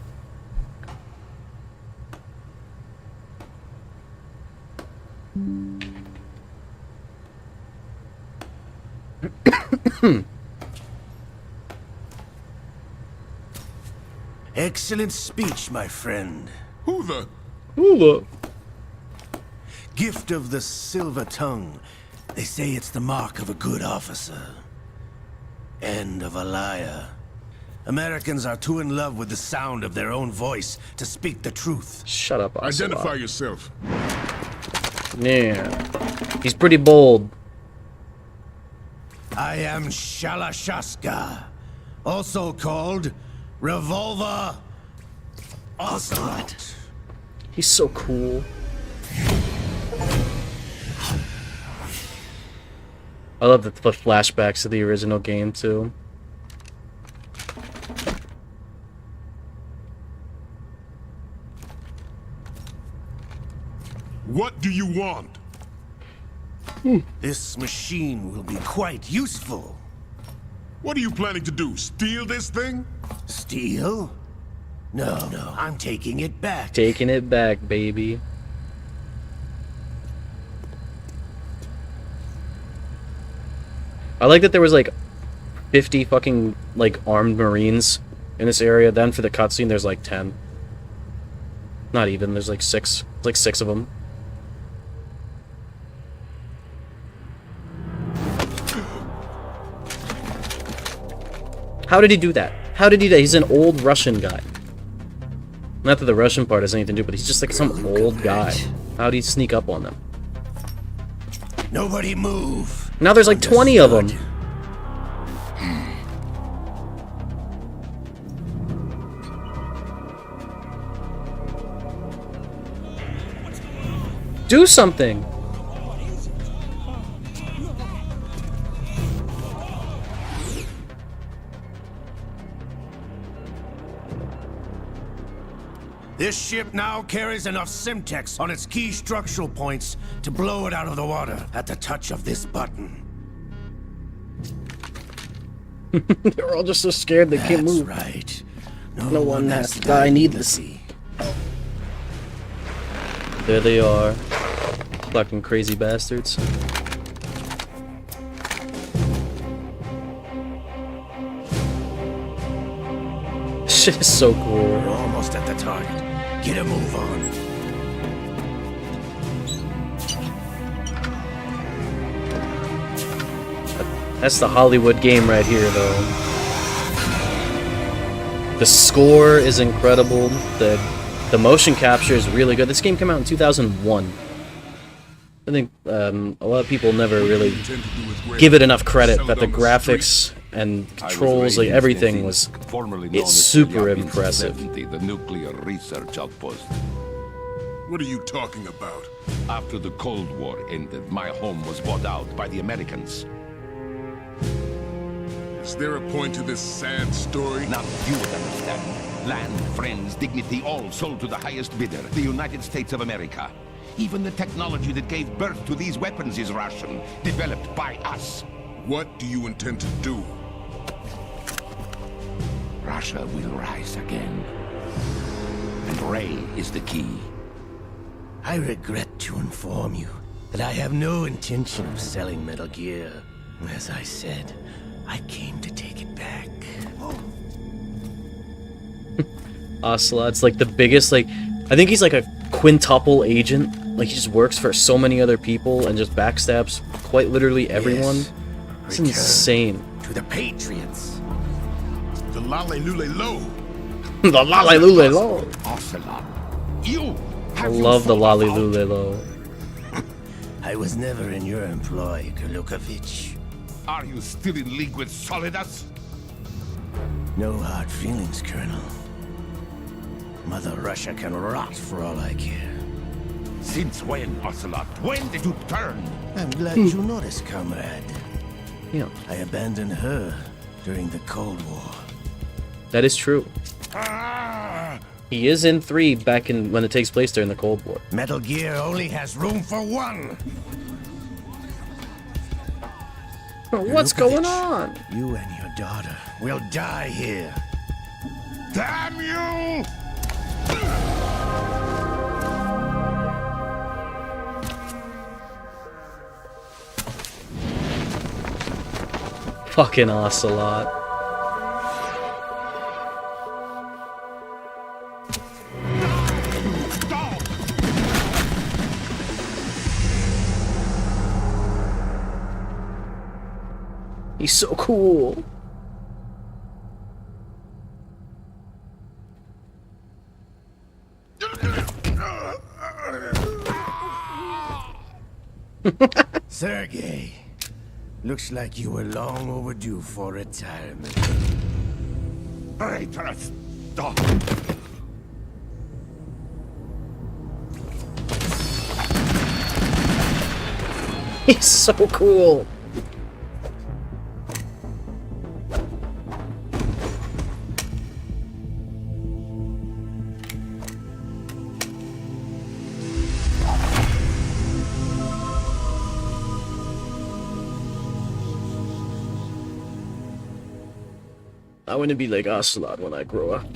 Excellent speech, my friend. Who the? Ooh, Gift of the silver tongue. They say it's the mark of a good officer. End of a liar. Americans are too in love with the sound of their own voice to speak the truth. shut up, Ocelot. Identify yourself. Yeah. He's pretty bold. I am Shalashaska, also called Revolver Ocelot. He's so cool. I love the flashbacks of the original game, too. What do you want? This machine will be quite useful. What are you planning to do? Steal this thing? Steal? No, I'm taking it back. Taking it back, baby. I like that there was like 50 fucking like armed Marines in this area. Then for the cutscene, there's like 10. Not even. There's like 6. Like 6 of them. How did he do that? How did he do that? He's an old Russian guy. Not that the Russian part has anything to do, but he's just like some old guy. How did he sneak up on them? Nobody move. Now there's like 20 of them. Do something. This ship now carries enough Simtex on its key structural points to blow it out of the water at the touch of this button. They're all just so scared they can't That's move. right. No one has to die needlessly. There they are. Fucking crazy bastards. Shit is so cool. We're almost at the target. Get a move on. That's the Hollywood game right here, though. The score is incredible. The motion capture is really good. This game came out in 2001. I think a lot of people never really give it enough credit that the graphics and controls, like everything, was it's super impressive. The nuclear research outpost. What are you talking about? After the Cold War ended, my home was bought out by the Americans. Is there a point to this sad story? Now you would understand. Land, friends, dignity, all sold to the highest bidder, the United States of America. Even the technology that gave birth to these weapons is Russian, developed by us. What do you intend to do? Russia will rise again. And Ray is the key. I regret to inform you that I have no intention of selling Metal Gear. As I said, I came to take it back. Ocelot's like the biggest, like, I think he's like a quintuple agent. Like, he just works for so many other people and just backstabs quite literally everyone. Yes. It's Return insane. to the Patriots. The Lale Lule Lo. The Lale Lule Lo. Ocelot, you! I love the Lale Lule Lo. I was never in your employ, Kurlukovich. Are you still in league with Solidus? No hard feelings, Colonel. Mother Russia can rot for all I care. Since when, Ocelot? When did you turn? I'm glad you noticed, comrade. Yeah, I abandoned her during the Cold War. that is true. Ah! He is in 3 back in when it takes place during the Cold War. Metal Gear only has room for one. What's going on? You and your daughter will die here. Damn you! Fucking Ocelot. He's so cool. Sergei, looks like you were long overdue for retirement. Traitorous dog! He's so cool. I want to be like Ocelot when I grow up.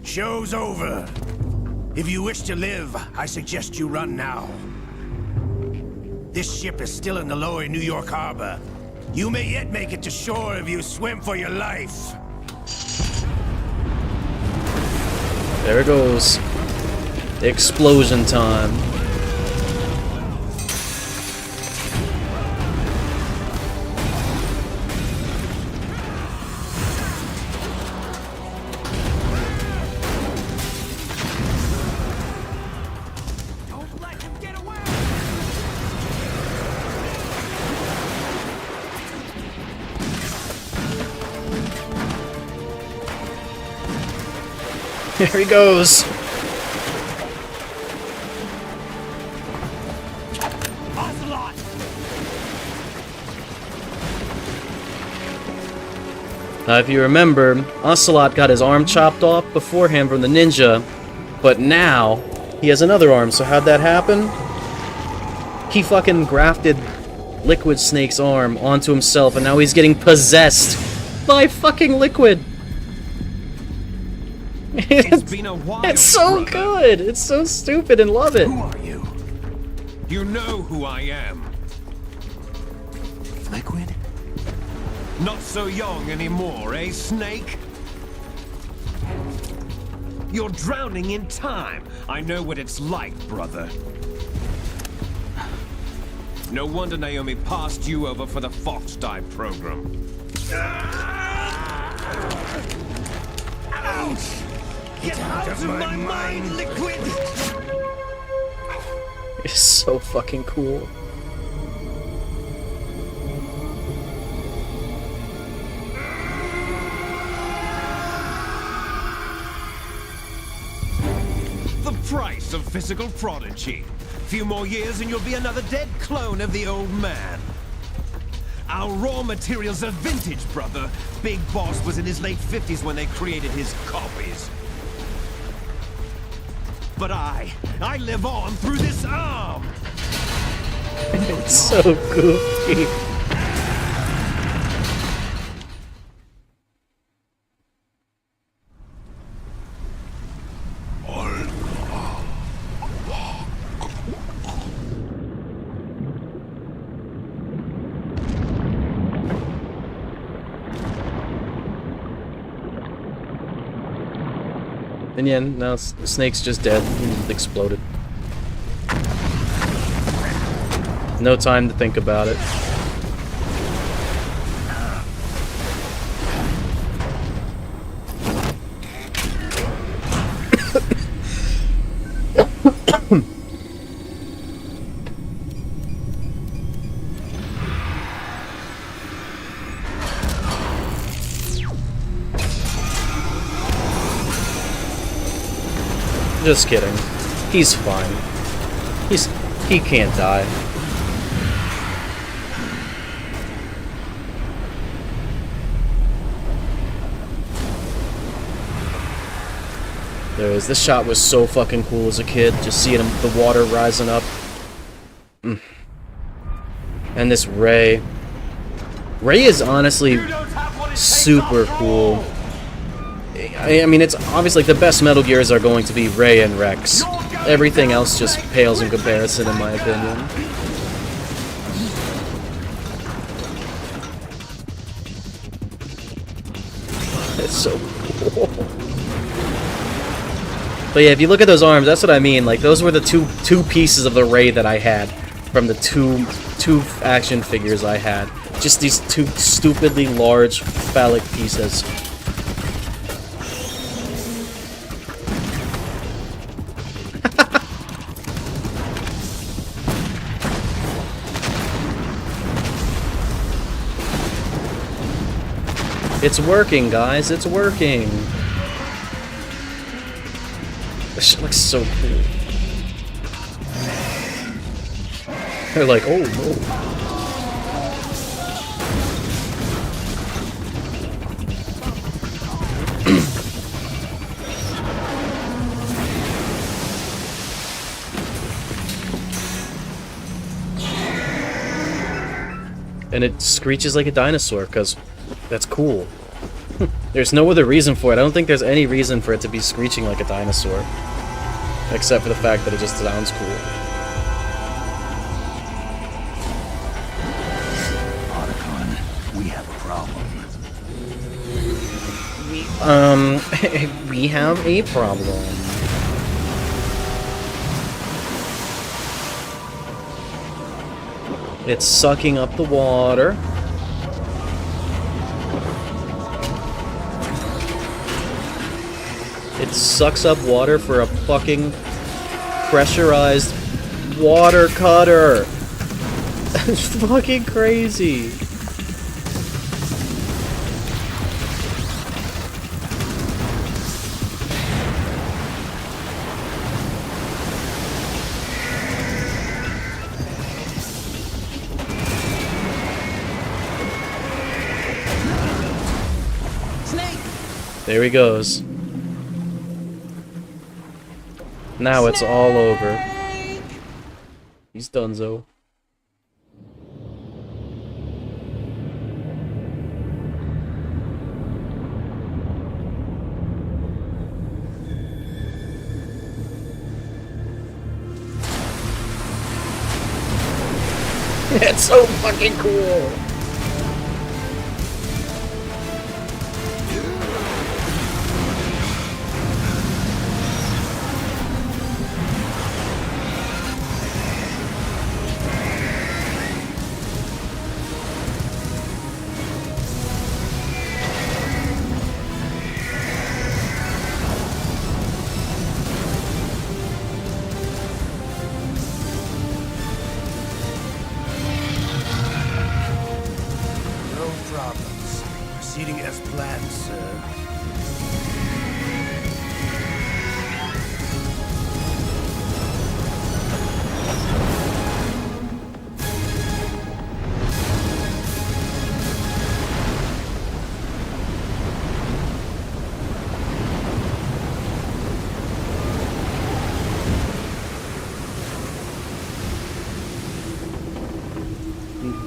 Show's over. If you wish to live, I suggest you run now. This ship is still in the lower New York harbor. You may yet make it to shore if you swim for your life. There it goes. Explosion time. There he goes. Now, if you remember, Ocelot got his arm chopped off beforehand from the ninja, but now he has another arm. So how'd that happen? He fucking grafted Liquid Snake's arm onto himself, and now he's getting possessed by fucking Liquid. It's been a while, It's so brother. good. It's so stupid and love it. Who are you? You know who I am. Liquid? Not so young anymore, eh, Snake? You're drowning in time. I know what it's like, brother. No wonder Naomi passed you over for the Fox Dive program. Ouch! Get out of my mind, Liquid! It's so fucking cool. The price of physical prodigy. Few more years and you'll be another dead clone of the old man. Our raw materials are vintage, brother. Big Boss was in his late 50s when they created his copies. But I live on through this arm! It's so goofy. And yeah, now Snake's just dead. He exploded. No time to think about it. Just kidding. He's fine. He can't die. There is. This shot was so fucking cool as a kid. Just seeing the water rising up. And this Ray. Ray is honestly super cool. I mean, it's obviously like the best Metal Gears are going to be Ray and Rex. Everything else just pales in comparison, in my opinion. It's so cool. But yeah, if you look at those arms, that's what I mean. Like, those were the two pieces of the Ray that I had from the two action figures I had. Just these two stupidly large phallic pieces. It's working, guys. It's working. This shit looks so cool. They're like, oh no. And it screeches like a dinosaur, because that's cool. There's no other reason for it. I don't think there's any reason for it to be screeching like a dinosaur. Except for the fact that it just sounds cool. Otacon, we have a problem. We have a problem. It's sucking up the water. It sucks up water for a fucking pressurized water cutter. That's fucking crazy. There he goes. Now it's all over. He's donezo. It's so fucking cool. No problems. Proceeding as planned, sir.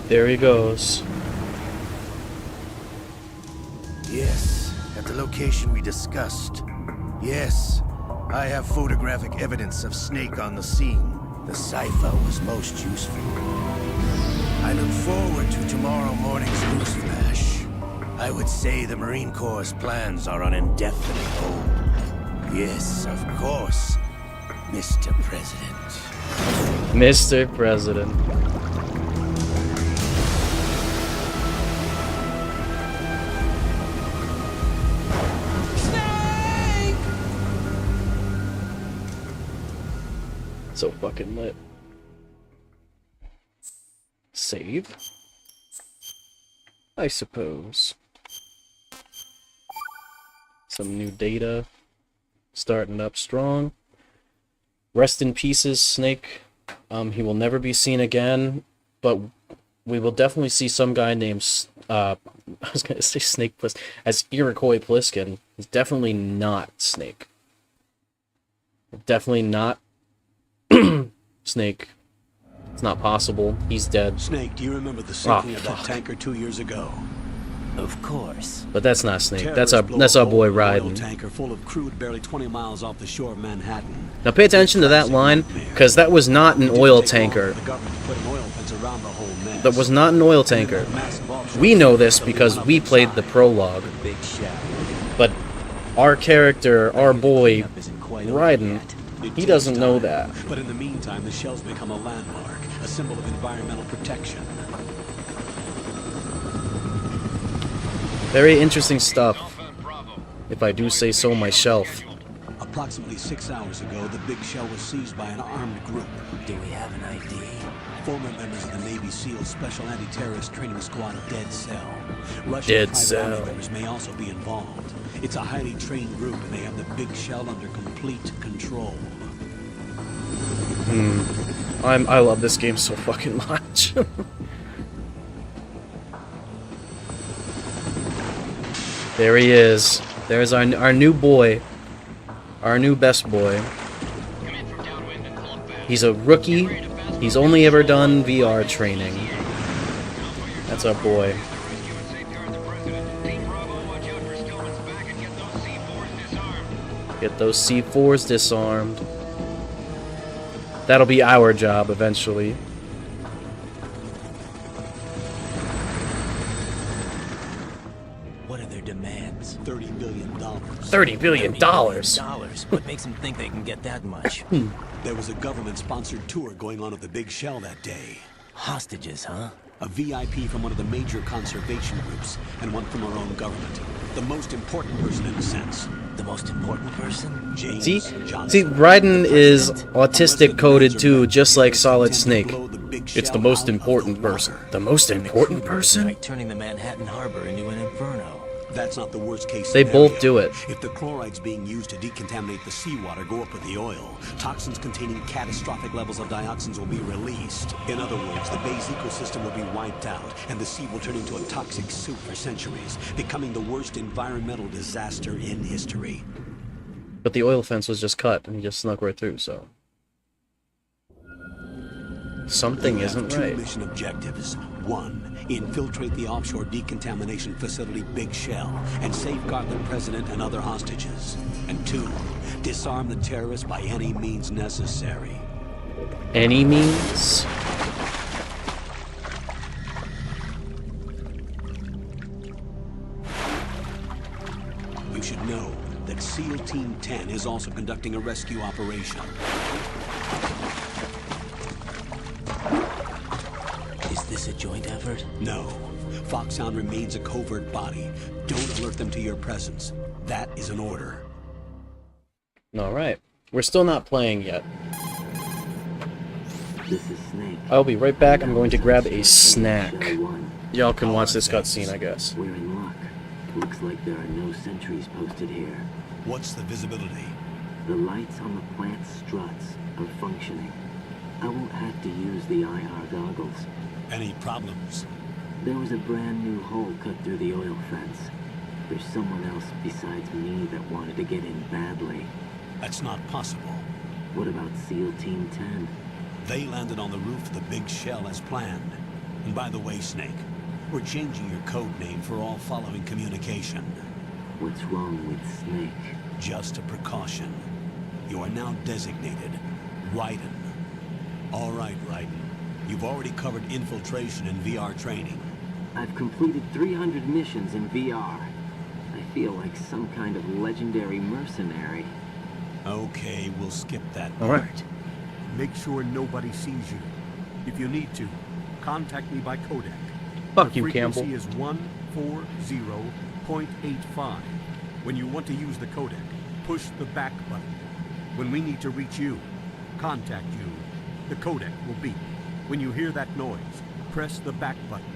There he goes. Yes, at the location we discussed. Yes, I have photographic evidence of Snake on the scene. The cipher was most useful. I look forward to tomorrow morning's newsflash. I would say the Marine Corps' plans are on indefinite hold. Yes, of course, Mr. President. Mr. President. So fucking lit. Save? I suppose. Some new data. Starting up strong. Rest in pieces, Snake. He will never be seen again, but we will definitely see some guy named, I was gonna say Snake Plissken, as Iroquois Pliskin. He's definitely not Snake. Definitely not Snake. It's not possible. He's dead. Snake, do you remember the sinking of that tanker 2 years ago? Of course. But that's not Snake. That's our boy Raiden. Oil tanker full of crude barely 20 miles off the shore of Manhattan. Now pay attention to that line, because that was not an oil tanker. The government put an oil fence around the whole mess. That was not an oil tanker. We know this because we played the prologue. But our character, our boy Raiden, he doesn't know that. But in the meantime, the shell's become a landmark, a symbol of environmental protection. Very interesting stuff, if I do say so myself. Approximately 6 hours ago, the big shell was seized by an armed group. Do we have an ID? Former members of the Navy SEAL Special Anti-Terrorist Training Squad Dead Cell. Russian Dead private Cell. army members may also be involved. It's a highly trained group, and they have the big shell under complete control. I love this game so fucking much. There he is. There's our new boy. Our new best boy. He's a rookie. He's only ever done VR training. That's our boy. Get those C4s disarmed. That'll be our job eventually. What are their demands? $30 billion. $30 billion. What makes them think they can get that much? There was a government-sponsored tour going on of the big shell that day. Hostages, huh? A VIP from one of the major conservation groups, and one from our own government. The most important person in a sense. The most important person? James See, Johnson. Raiden is autistic coded too, just like Solid Snake. It's the most important person. The most important person? Like turning the Manhattan Harbor into an inferno. That's not the worst case They scenario. both do it. If the chlorides being used to decontaminate the seawater go up with the oil, toxins containing catastrophic levels of dioxins will be released. In other words, the bay's ecosystem will be wiped out, and the sea will turn into a toxic soup for centuries, becoming the worst environmental disaster in history. But the oil fence was just cut, and he just snuck right through, so... Something isn't two right. mission objectives. 1. Infiltrate the offshore decontamination facility Big Shell and safeguard the president and other hostages. And 2. Disarm the terrorists by any means necessary. Any means? You should know that SEAL Team 10 is also conducting a rescue operation. Is this a joint effort? No. Foxhound remains a covert body. Don't alert them to your presence. That is an order. Alright. We're still not playing yet. This is Snake. I'll be right back. I'm going to grab a snack. Y'all can watch this cutscene, I guess. We're in luck. Looks like there are no sentries posted here. What's the visibility? The lights on the plant struts are functioning. I won't have to use the IR goggles. Any problems? There was a brand new hole cut through the oil fence. There's someone else besides me that wanted to get in badly. That's not possible. What about SEAL Team 10? They landed on the roof of the Big Shell as planned. And by the way, Snake, we're changing your code name for all following communication. What's wrong with Snake? Just a precaution. You are now designated Raiden. All right, Raiden. You've already covered infiltration and VR training. I've completed 300 missions in VR. I feel like some kind of legendary mercenary. Okay, we'll skip that All part. right. Make sure nobody sees you. If you need to, contact me by codec. Fuck you, Campbell. The frequency is 140.85. When you want to use the codec, push the back button. When we need to reach you, contact you, the codec will beep. When you hear that noise, press the back button.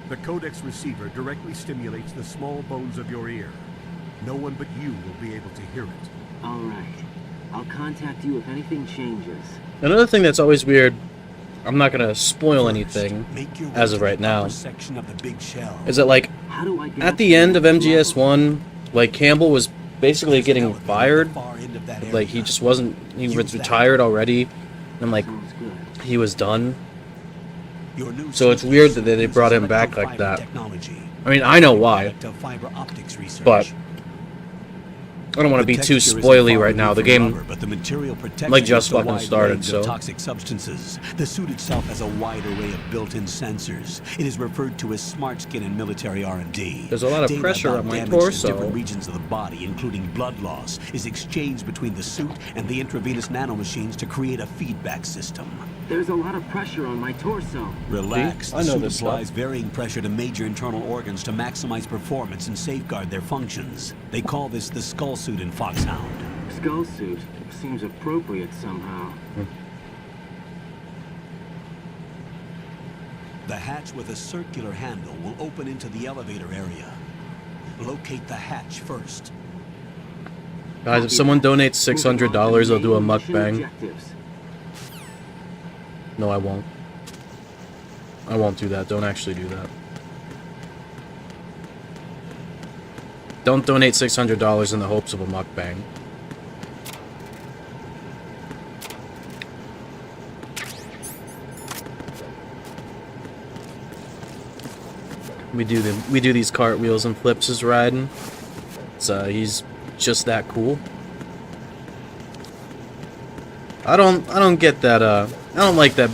The codec's receiver directly stimulates the small bones of your ear. No one but you will be able to hear it. All right. I'll contact you if anything changes. Another thing that's always weird, I'm not gonna spoil anything as of right now, is that like How do I get at the end of MGS1, like Campbell was basically getting fired, like he just wasn't, he was retired already, and like Sounds good. he was done. So it's weird that they brought him back like that. I mean, I know why, but I don't want to be too spoily right now. The game, like, just fucking started, so. Toxic substances. The suit itself has a wide array of built-in sensors. It is referred to as smart skin in military R&D. There's a lot of Data pressure about on my damage to torso. different regions of the body, including blood loss, is exchanged between the suit and the intravenous nanomachines to create a feedback system. There's a lot of pressure on my torso. Relax. I know The this suit applies varying pressure to major internal organs to maximize performance and safeguard their functions. They call this the skull suit in Foxhound. Skull suit seems appropriate somehow. The hatch with a circular handle will open into the elevator area. Locate the hatch first. Guys, if someone donates $600, I'll do a mukbang. Objectives. No, I won't. I won't do that. Don't actually do that. Don't donate $600 in the hopes of a mukbang. We do these cartwheels and flips as Raiden. So he's just that cool. I don't get that. I don't like that.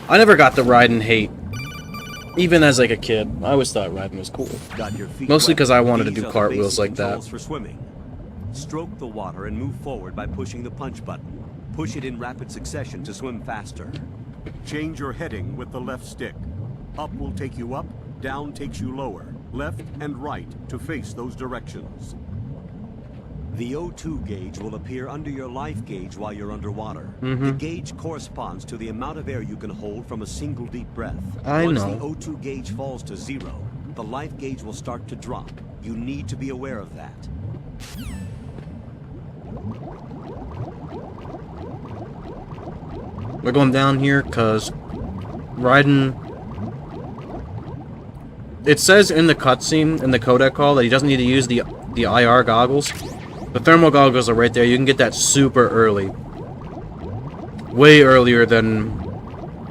I never got the Raiden hate. Even as like a kid, I always thought Raiden was cool. Mostly because I wanted to do cartwheels like that. For swimming. Stroke the water and move forward by pushing the punch button. Push it in rapid succession to swim faster. Change your heading with the left stick. Up will take you up, down takes you lower. Left and right to face those directions. The O2 gauge will appear under your life gauge while you're underwater. Mm-hmm. The gauge corresponds to the amount of air you can hold from a single deep breath. I Once know. the O2 gauge falls to 0, the life gauge will start to drop. You need to be aware of that. We're going down here because Raiden... It says in the cutscene, in the codec call, that he doesn't need to use the IR goggles. The thermal goggles are right there. You can get that super early. Way earlier than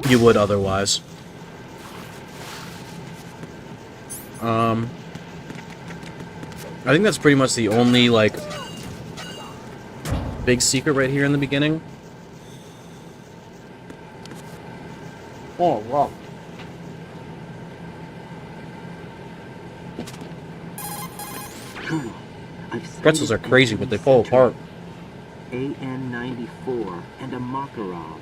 you would otherwise. I think that's pretty much the only, like, big secret right here in the beginning. Oh, wow. Colonel, I've Pretzels are crazy, but they fall apart. AN-94 and a Makarov.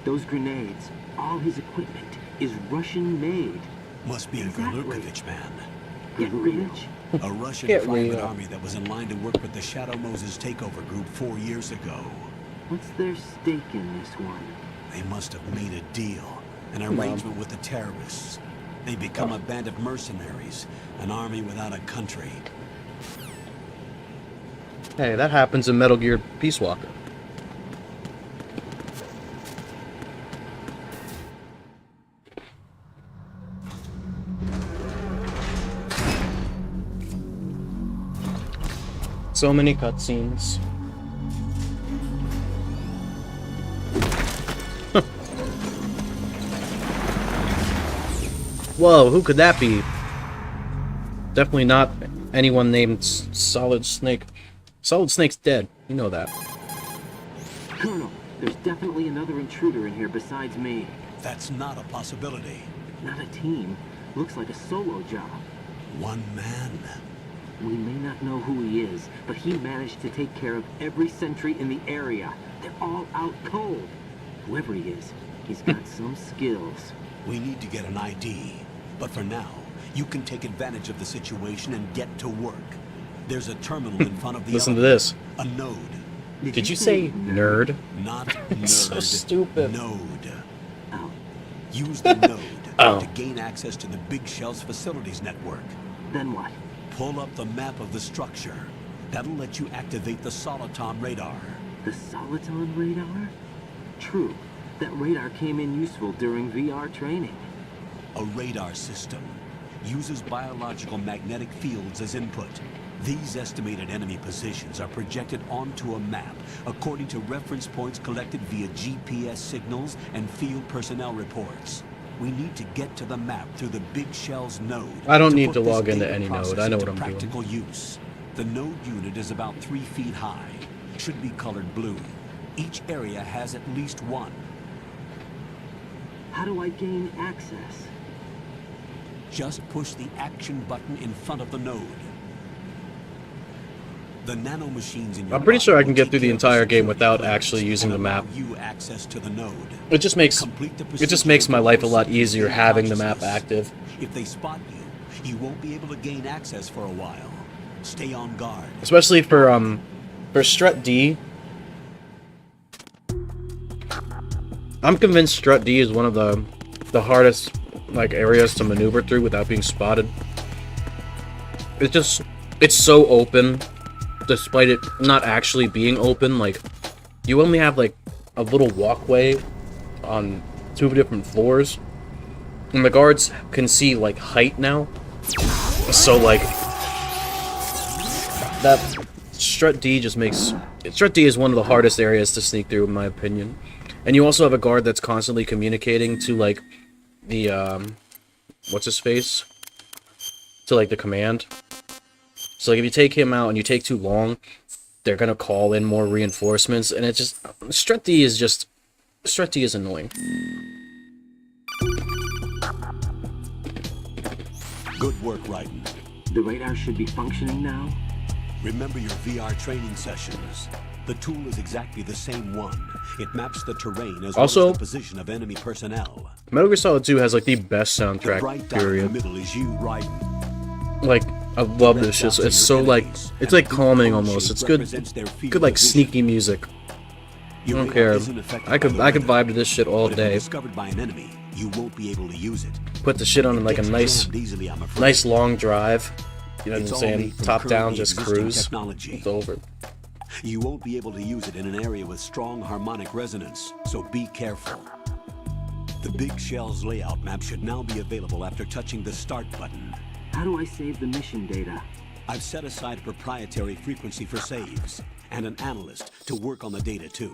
Those grenades, all his equipment, is Russian-made. Must be a Galukovich man. Get rich? A Russian private army that was in line to work with the Shadow Moses takeover group 4 years ago. What's their stake in this one? They must have made a deal, an arrangement with the terrorists. They become a band of mercenaries, an army without a country. Hey, that happens in Metal Gear Peace Walker. So many cutscenes. Whoa, who could that be? Definitely not anyone named Solid Snake. Solid Snake's dead. You know that. Colonel, there's definitely another intruder in here besides me. That's not a possibility. Not a team. Looks like a solo job. One man. We may not know who he is, but he managed to take care of every sentry in the area. They're all out cold. Whoever he is, he's got some skills. We need to get an ID. But for now, you can take advantage of the situation and get to work. There's a terminal in front of the Listen to this. A node. Did you say nerd? Not It's nerd. so stupid. Node. Oh. Use the node to gain access to the Big Shell's facilities network. Then what? Pull up the map of the structure. That'll let you activate the Soliton radar. The Soliton radar? True. That radar came in useful during VR training. A radar system uses biological magnetic fields as input. These estimated enemy positions are projected onto a map according to reference points collected via GPS signals and field personnel reports. We need to get to the map through the Big Shell's node. I don't need put to this log into data any process node. I know what into I'm doing. practical use. The node unit is about 3 feet high. Should be colored blue. Each area has at least one. How do I gain access? Just push the action button in front of the node. The nanomachines in your I'm pretty sure I body can will get take through the care of entire game security without clearance actually using and the map. allow you access to the node. It just makes Complete the it just procedure makes my and life a lot proceed easier with having the map consciousness. active. If they spot you, you won't be able to gain access for a while. Stay on guard. Especially for Strut D. I'm convinced Strut D is one of the hardest like areas to maneuver through without being spotted. It's so open, despite it not actually being open. Like, you only have like a little walkway on 2 different floors, and the guards can see like height now. So like that Strut D just makes Strut D is one of the hardest areas to sneak through, in my opinion. And you also have a guard that's constantly communicating to like the what's his face? To like the command. So like if you take him out and you take too long, they're gonna call in more reinforcements, and it just Strut D is annoying. Good work, Raiden. The radar should be functioning now. Remember your VR training sessions. The tool is exactly the same one. It maps the terrain as well as the position of enemy personnel. Metal Gear Solid 2 has like the best The soundtrack, bright dot in the period. middle is you, Raiden. Like, I love this shit. It's so like, it's like calming almost. It's good like sneaky music. I don't care. I could vibe to this shit all day. Discovered by an enemy, You won't be able to use it. Put the shit on like a Gets nice, jammed easily, I'm afraid. nice long drive. You know what It's I'm all saying? made from Top down, currently just existing cruise. technology. It's over. You won't be able to use it in an area with strong harmonic resonance, so be careful. The Big Shell's layout map should now be available after touching the start button. How do I save the mission data? I've set aside a proprietary frequency for saves, and an analyst to work on the data too.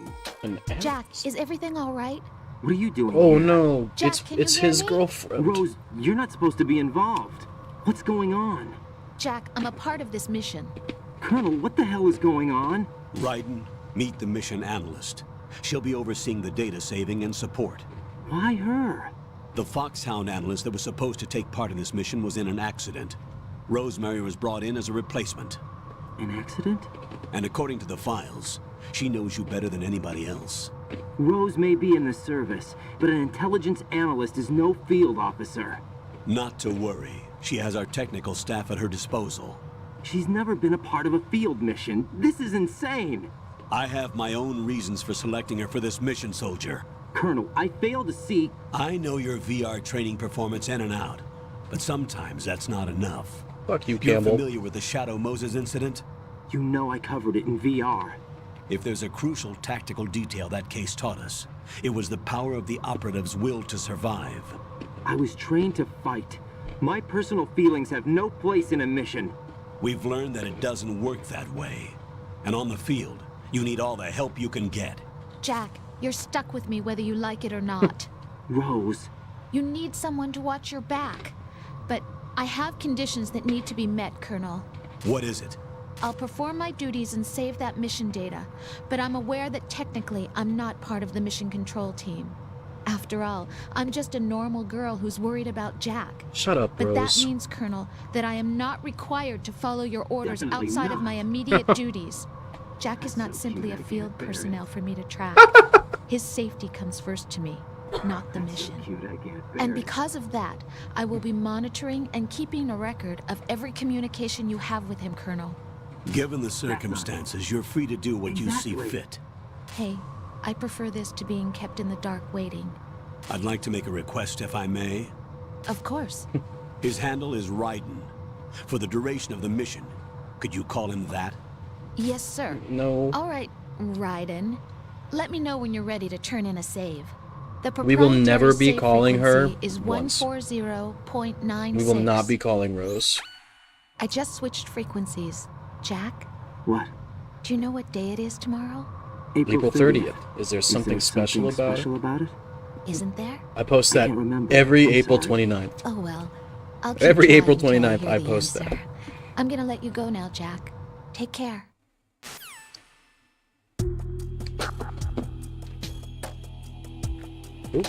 Jack, is everything all right? What are you doing Oh here? no, Jack, can you it's hear his me? girlfriend. Rose, you're not supposed to be involved. What's going on? Jack, I'm a part of this mission. Colonel, what the hell is going on? Raiden, meet the mission analyst. She'll be overseeing the data saving and support. Why her? The Foxhound analyst that was supposed to take part in this mission was in an accident. Rosemary was brought in as a replacement. An accident? And according to the files, she knows you better than anybody else. Rose may be in the service, but an intelligence analyst is no field officer. Not to worry. She has our technical staff at her disposal. She's never been a part of a field mission. This is insane. I have my own reasons for selecting her for this mission, soldier. Colonel, I fail to see... I know your VR training performance in and out, but sometimes that's not enough. Fuck you, You're Campbell. familiar with the Shadow Moses incident? You know I covered it in VR. If there's a crucial tactical detail that case taught us, it was the power of the operative's will to survive. I was trained to fight. My personal feelings have no place in a mission. We've learned that it doesn't work that way. And on the field, you need all the help you can get. Jack, you're stuck with me whether you like it or not. Rose. You need someone to watch your back. But I have conditions that need to be met, Colonel. What is it? I'll perform my duties and save that mission data, but I'm aware that technically I'm not part of the mission control team. After all, I'm just a normal girl who's worried about Jack. Shut up, But Rose. that means, Colonel, that I am not required to follow your orders Definitely outside of not. my immediate duties. Jack is not simply a field personnel for me to track. His safety comes first to me, not the mission. Cute, I get And buried. because of that, I will be monitoring and keeping a record of every communication you have with him, Colonel. Given the circumstances, you're free to do what you see Exactly. fit. Hey, I prefer this to being kept in the dark waiting. I'd like to make a request, if I may. Of course. His handle is Raiden. For the duration of the mission, could you call him that? Yes, sir. No. All right, Raiden. Let me know when you're ready to turn in a save. The We will proprietary never be save calling her frequency is once. 140.96. We will not be calling Rose. I just switched frequencies. Jack, What? do you know what day it is tomorrow? April 30th. Is there Is something there special something about special about it? Isn't there? it? I post I that can't remember. every I'm April sorry. 29th. Oh well. I'll keep Every trying April until 29th, hear I the post that. answer. I'm gonna let you go now, Jack. Take care. Oop.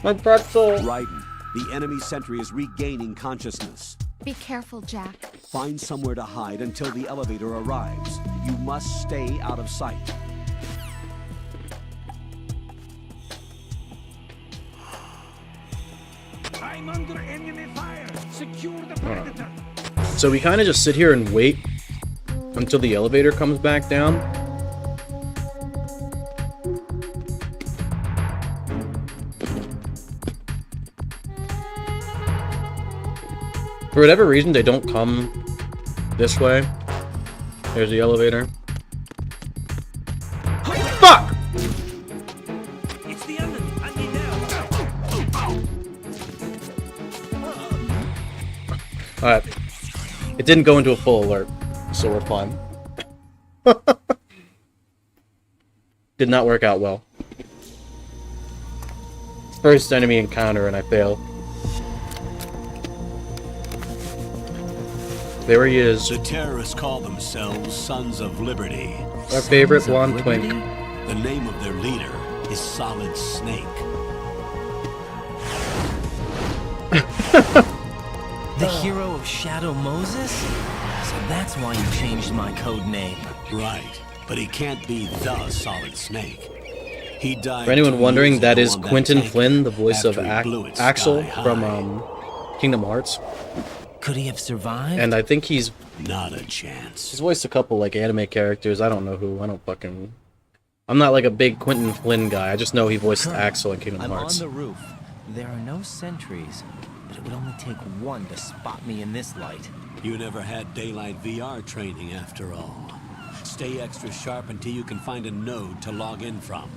My pretzel. Raiden, the enemy sentry is regaining consciousness. Be careful, Jack. Find somewhere to hide until the elevator arrives. You must stay out of sight. I'm under enemy fire. Secure the predator. So we kind of just sit here and wait until the elevator comes back down. For whatever reason, they don't come this way. There's the elevator. Fuck! It's the enemy. I need help. Alright. It didn't go into a full alert, so we're fine. Did not work out well. First enemy encounter and I fail. There he is. The terrorists call themselves Sons of Liberty. Our favorite blonde twink. The name of their leader is Solid Snake. The hero of Shadow Moses? So that's why you changed my code name. Right, but he can't be the Solid Snake. He died. For anyone 2 wondering, years that ago is on Quentin tank Flynn, the voice of after he blew it Axel sky from high. Kingdom Hearts. Could he have survived? And I think he's Not a chance. He's voiced a couple like anime characters. I don't know who. I'm not like a big Quentin Flynn guy. I just know he voiced Axel in Kingdom Hearts. I'm on the roof. There are no sentries, but it would only take one to spot me in this light. You never had daylight VR training after all. Stay extra sharp until you can find a node to log in from.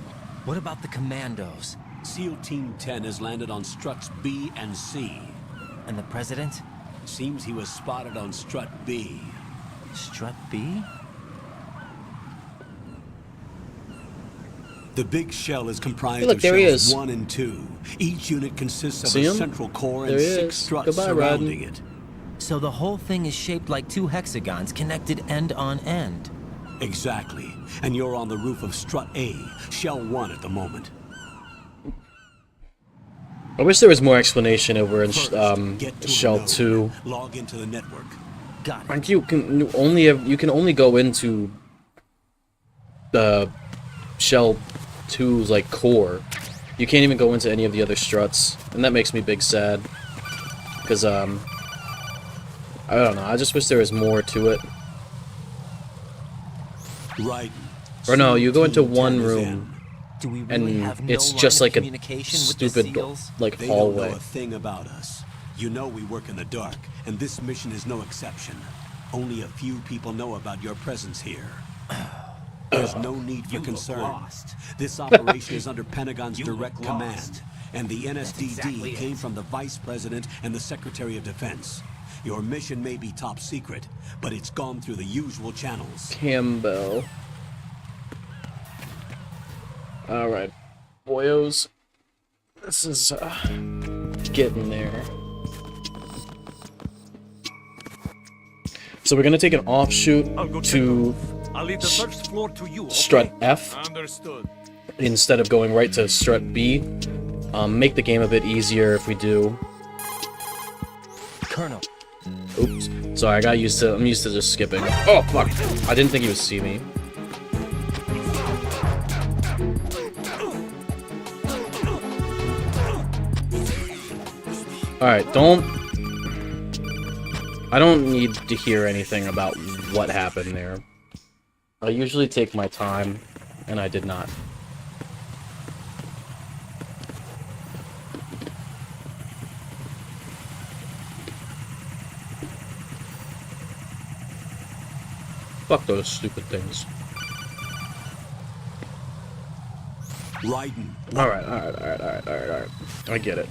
What about the commandos? SEAL Team 10 has landed on struts B and C. And the president? Seems he was spotted on strut B. Strut B? The big shell is comprised Look, of there he shells is. 1 and 2. Each unit consists of See a him? central core There and he 6 is. struts Goodbye, surrounding Rodden. it. So the whole thing is shaped like two hexagons connected end on end. Exactly. And you're on the roof of strut A, shell 1 at the moment. I wish there was more explanation over in Get to a Shell node. 2. Log into the network. Got it. Like you can only go into the Shell 2's like core. You can't even go into any of the other struts, and that makes me big sad. Because I don't know. I just wish there was more to it. Right. Or no, you go into Team one 10 is room, in. Do we really and have no it's line just of like a communication with the stupid SEALs? like They don't hallway. know a thing about us. You know we work in the dark, and this mission is no exception. Only a few people know about your presence here. There's no need for concern. This operation is under Pentagon's direct command, and the NSDD came from the Vice President and the Secretary of Defense. Your mission may be top secret, but it's gone through the usual channels. Campbell. Alright, boyos. This is getting there. So we're gonna take an offshoot to I'll leave the first floor to you. strut F Understood. instead of going right to strut B. Make the game a bit easier if we do. Colonel. Oops. Sorry, I'm used to just skipping. Oh fuck! I didn't think he would see me. Alright, I don't need to hear anything about what happened there. I usually take my time, and I did not. Fuck those stupid things. Raiden. Alright. I get it.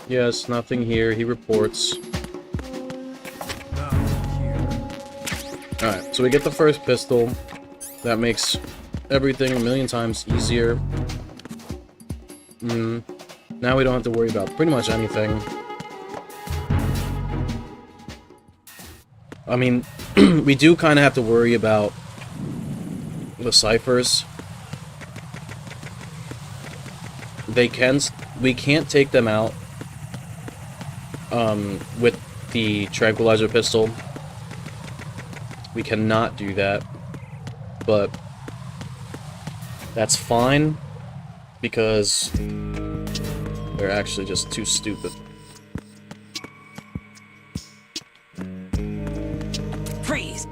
Yes, nothing here. He reports. Alright, so we get the first pistol. That makes everything a million times easier. Now we don't have to worry about pretty much anything. I mean, we do kind of have to worry about the ciphers. We can't take them out with the tranquilizer pistol. We cannot do that, but that's fine because they're actually just too stupid. Freeze!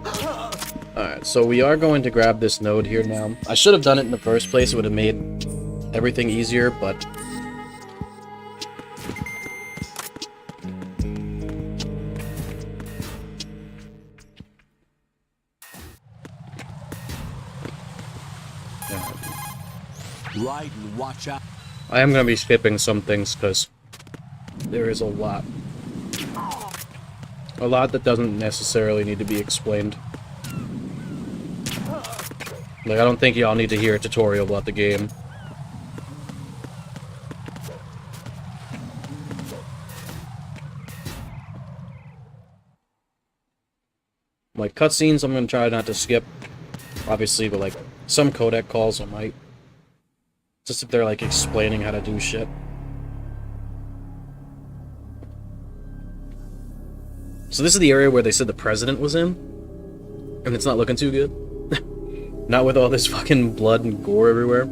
Alright, so we are going to grab this node here now. I should have done it in the first place. It would have made everything easier, but Raiden, watch out. I am going to be skipping some things because there is a lot. A lot that doesn't necessarily need to be explained. Like, I don't think y'all need to hear a tutorial about the game. Like, cutscenes, I'm going to try not to skip, obviously, but, like, some codec calls I might. Just if they're, like, explaining how to do shit. So this is the area where they said the president was in, and it's not looking too good. Not with all this fucking blood and gore everywhere.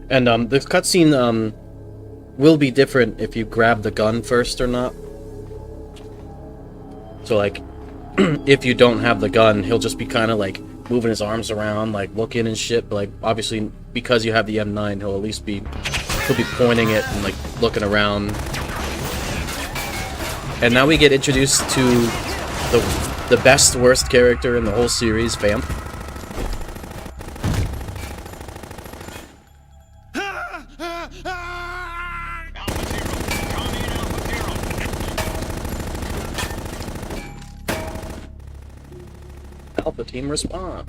And the cutscene will be different if you grab the gun first or not. So like, if you don't have the gun, he'll just be kind of like moving his arms around, like looking and shit. But like, obviously, because you have the M9, he'll at least be pointing it and like looking around. And now we get introduced to the best worst character in the whole series, Vamp. Alpha team respond.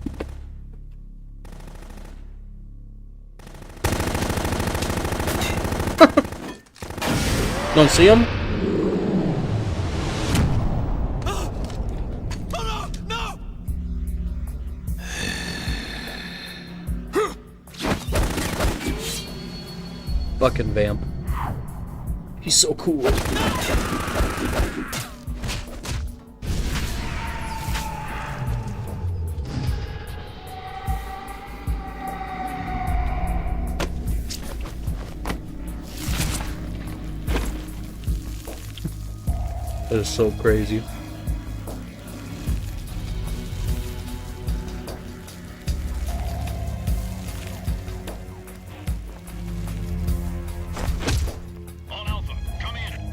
Don't see him? Fucking Vamp. He's so cool. That is so crazy.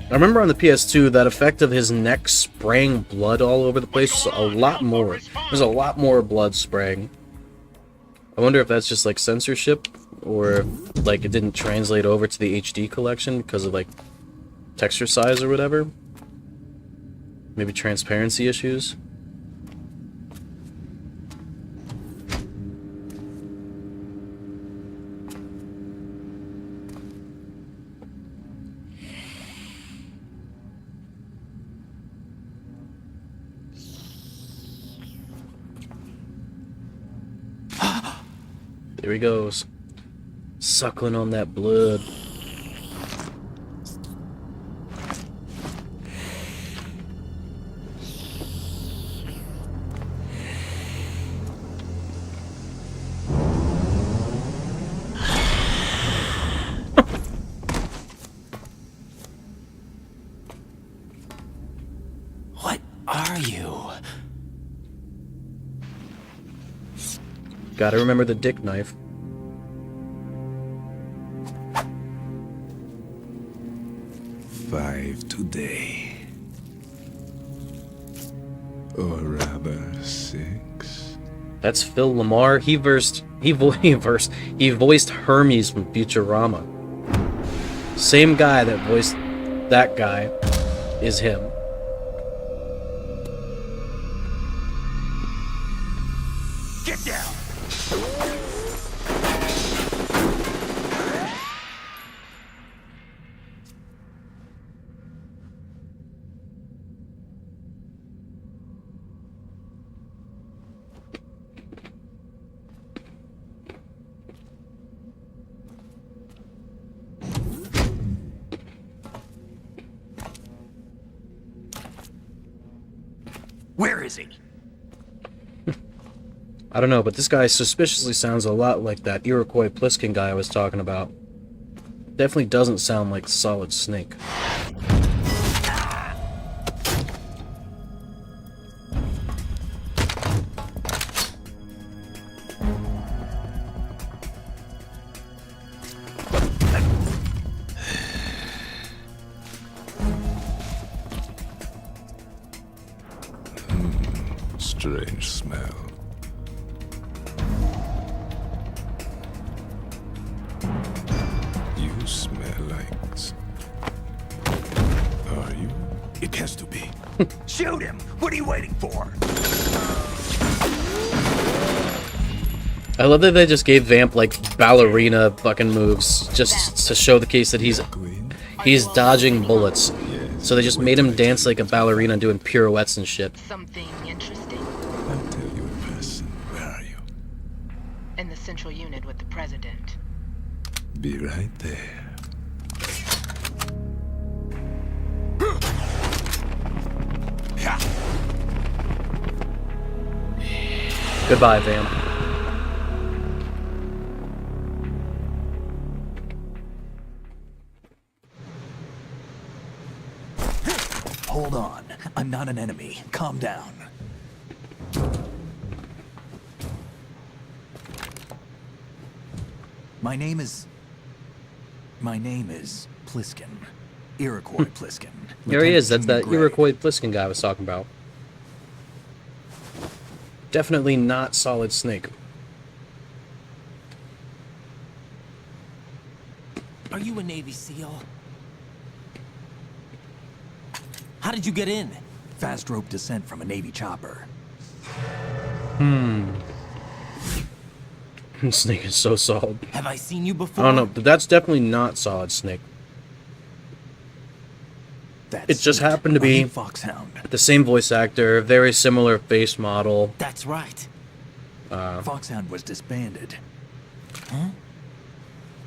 I remember on the PS2 that effect of his neck spraying blood all over the place was a lot more. There's a lot more blood spraying. I wonder if that's just like censorship, or like it didn't translate over to the HD collection because of like texture size or whatever. Maybe transparency issues. There he goes. Suckling on that blood. What are you? Gotta remember the dick knife. Five today. Or rather, 6. That's Phil Lamar. He voiced Hermes from Futurama. Same guy that voiced that guy is him. Get down! Where is he? I don't know, but this guy suspiciously sounds a lot like that Iroquois Pliskin guy I was talking about. Definitely doesn't sound like Solid Snake. Strange smell. You smell like... Are you? It has to be. Shoot him! What are you waiting for? I love that they just gave Vamp like ballerina fucking moves just to show the case that he's dodging bullets. Yes. So they just made him dance like a ballerina doing pirouettes and shit. Something interesting? I'll tell you in person. Where are you? In the central unit with the president. Be right there. Goodbye, Vamp. Hold on. I'm not an enemy. Calm down. My name is Pliskin. Iroquois Pliskin. Here he is. That's Lieutenant that Junior Iroquois Pliskin guy I was talking about. Definitely not Solid Snake. Are you a Navy SEAL? How did you get in? Fast rope descent from a Navy chopper. Snake is so solid. Have I seen you before? I don't know, but that's definitely not Solid Snake. It just happened to be Foxhound. the same voice actor, very similar face model. That's right. Foxhound was disbanded. Huh?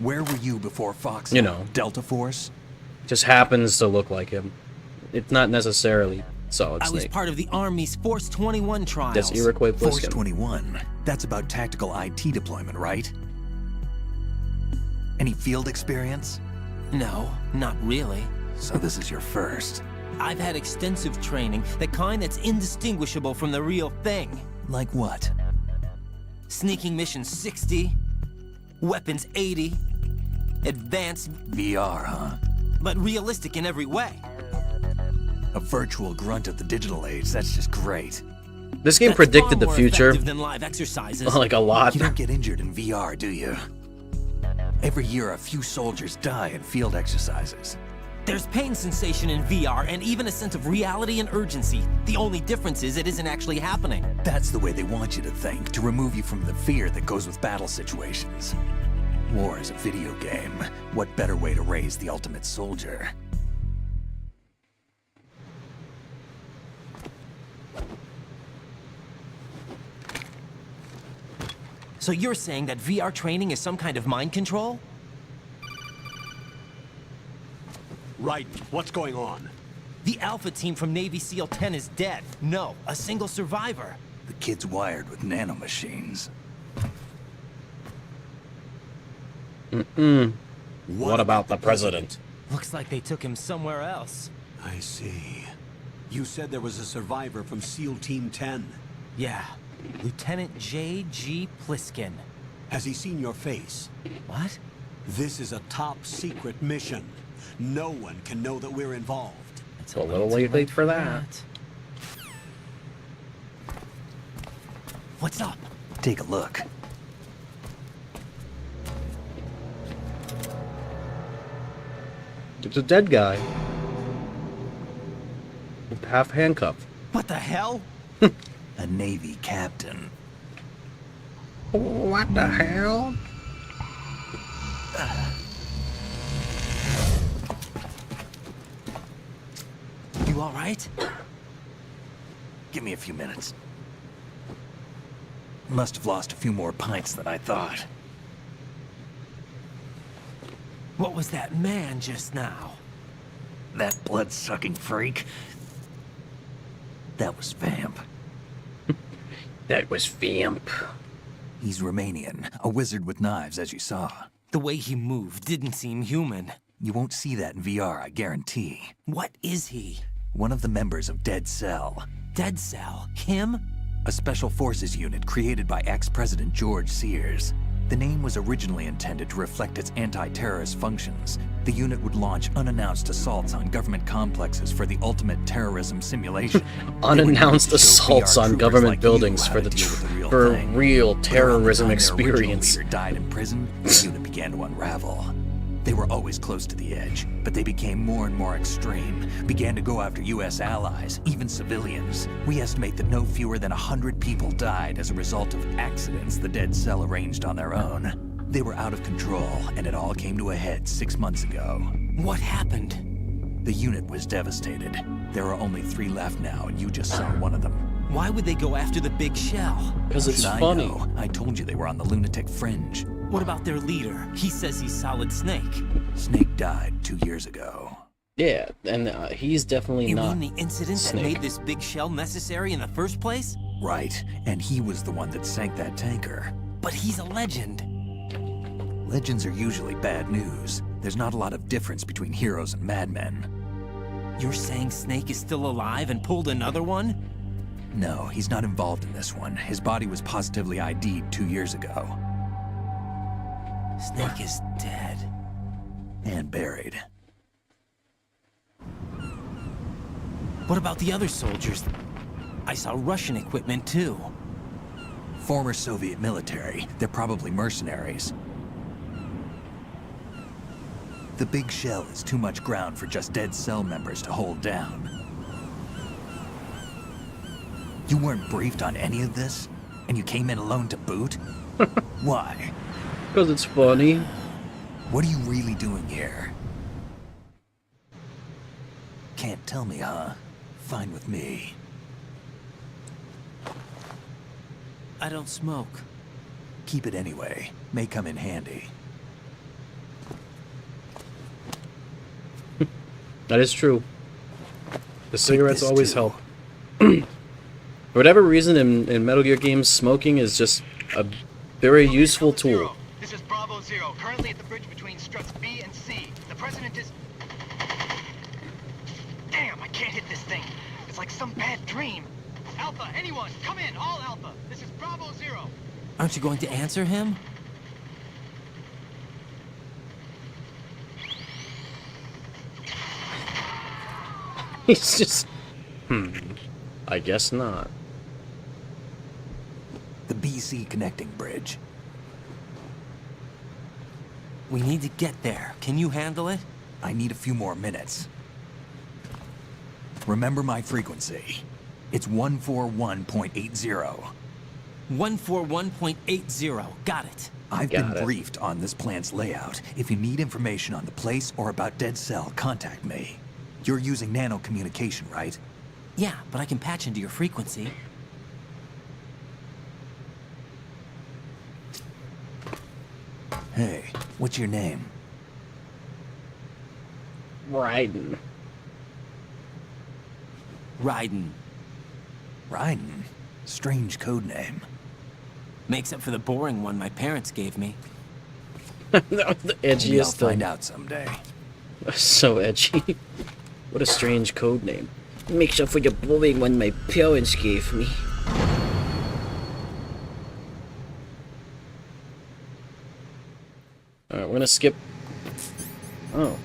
Where were you before Foxhound? You know. Delta Force? Just happens to look like him. It's not necessarily Solid I was Snake. part of the Army's Force 21 trials. That's Iroquois Force Pliskin. 21. That's about tactical IT deployment, right? Any field experience? No, not really. So this is your first. I've had extensive training, the kind that's indistinguishable from the real thing. Like what? Sneaking mission 60, weapons 80, advanced, VR, huh? but realistic in every way. A virtual grunt of the digital age. That's just great. This game That's predicted far the more future. effective than live exercises. Like a lot. You don't get injured in VR, do you? Every year, a few soldiers die in field exercises. There's pain sensation in VR and even a sense of reality and urgency. The only difference is it isn't actually happening. That's the way they want you to think, to remove you from the fear that goes with battle situations. War is a video game. What better way to raise the ultimate soldier? So you're saying that VR training is some kind of mind control? Right. What's going on? The Alpha team from Navy SEAL 10 is dead. No, a single survivor. The kid's wired with nanomachines. What about the president? Looks like they took him somewhere else. I see. You said there was a survivor from SEAL Team 10. Yeah, Lieutenant J.G. Pliskin. Has he seen your face? What? This is a top secret mission. No one can know that we're involved. It's a little late for that. What's up? Take a look. It's a dead guy. Half handcuffed. What the hell? A Navy captain. What the hell? You all right? Give me a few minutes. Must have lost a few more pints than I thought. What was that man just now? That blood-sucking freak. That was Vamp. That was Vamp. He's Romanian, a wizard with knives, as you saw. The way he moved didn't seem human. You won't see that in VR, I guarantee. What is he? One of the members of Dead Cell. Dead Cell? Him? A special forces unit created by ex-President George Sears. The name was originally intended to reflect its anti-terrorist functions. The unit would launch unannounced assaults on government complexes for the ultimate terrorism simulation. Unannounced assaults on government like buildings you for how to deal with the real for a thing. real But around the terrorism time their original experience. leader died in prison, the unit began to unravel. They were always close to the edge, but they became more and more extreme, began to go after U.S. allies, even civilians. We estimate that no fewer than 100 people died as a result of accidents the Dead Cell arranged on their own. They were out of control, and it all came to a head 6 months ago. What happened? The unit was devastated. There are only 3 left now, and you just saw one of them. Why would they go after the big shell? Because it's Should I funny. know? I told you they were on the lunatic fringe. What about their leader? He says he's Solid Snake. Snake died 2 years ago. Yeah, and he's definitely You not. mean the incident Snake. that made this big shell necessary in the first place? Right, and he was the one that sank that tanker. But he's a legend. Legends are usually bad news. There's not a lot of difference between heroes and madmen. You're saying Snake is still alive and pulled another one? No, he's not involved in this one. His body was positively ID'd 2 years ago. Snake is dead. And buried. What about the other soldiers? I saw Russian equipment too. Former Soviet military. They're probably mercenaries. The big shell is too much ground for just dead cell members to hold down. You weren't briefed on any of this? And you came in alone to boot? Why? Because it's funny. What are you really doing here? Can't tell me, huh? Fine with me. I don't smoke. Keep it anyway. May come in handy. That is true. The cigarettes this always too. help. For whatever reason, in Metal Gear games, smoking is just a very useful tool. This is Bravo Zero, currently at the bridge between struts B and C. The president is... Damn, I can't hit this thing. It's like some bad dream. Alpha, anyone, come in, all Alpha. This is Bravo Zero. Aren't you going to answer him? He's just... I guess not. The BC connecting bridge. We need to get there. Can you handle it? I need a few more minutes. Remember my frequency. It's 141.80. 141.80. Got it. I've Got been it. briefed on this plant's layout. If you need information on the place or about Dead Cell, contact me. You're using nano communication, right? Yeah, but I can patch into your frequency. Hey, what's your name? Raiden. Raiden. Raiden. Strange code name. Makes up for the boring one my parents gave me. That was the Maybe I'll edgiest thing. find out someday. So edgy. What a strange code name. Makes up for the boring one my parents gave me. Alright, we're gonna skip... Oh.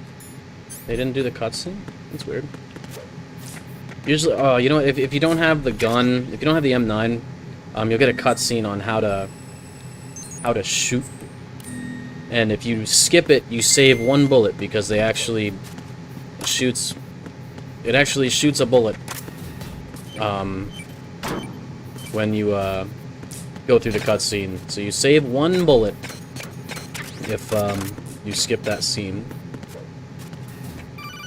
They didn't do the cutscene? That's weird. Usually, you know, if you don't have the gun, if you don't have the M9, you'll get a cutscene on how to shoot. And if you skip it, you save one bullet because they actually shoots... It actually shoots a bullet. When you, go through the cutscene. So you save one bullet if, you skip that scene.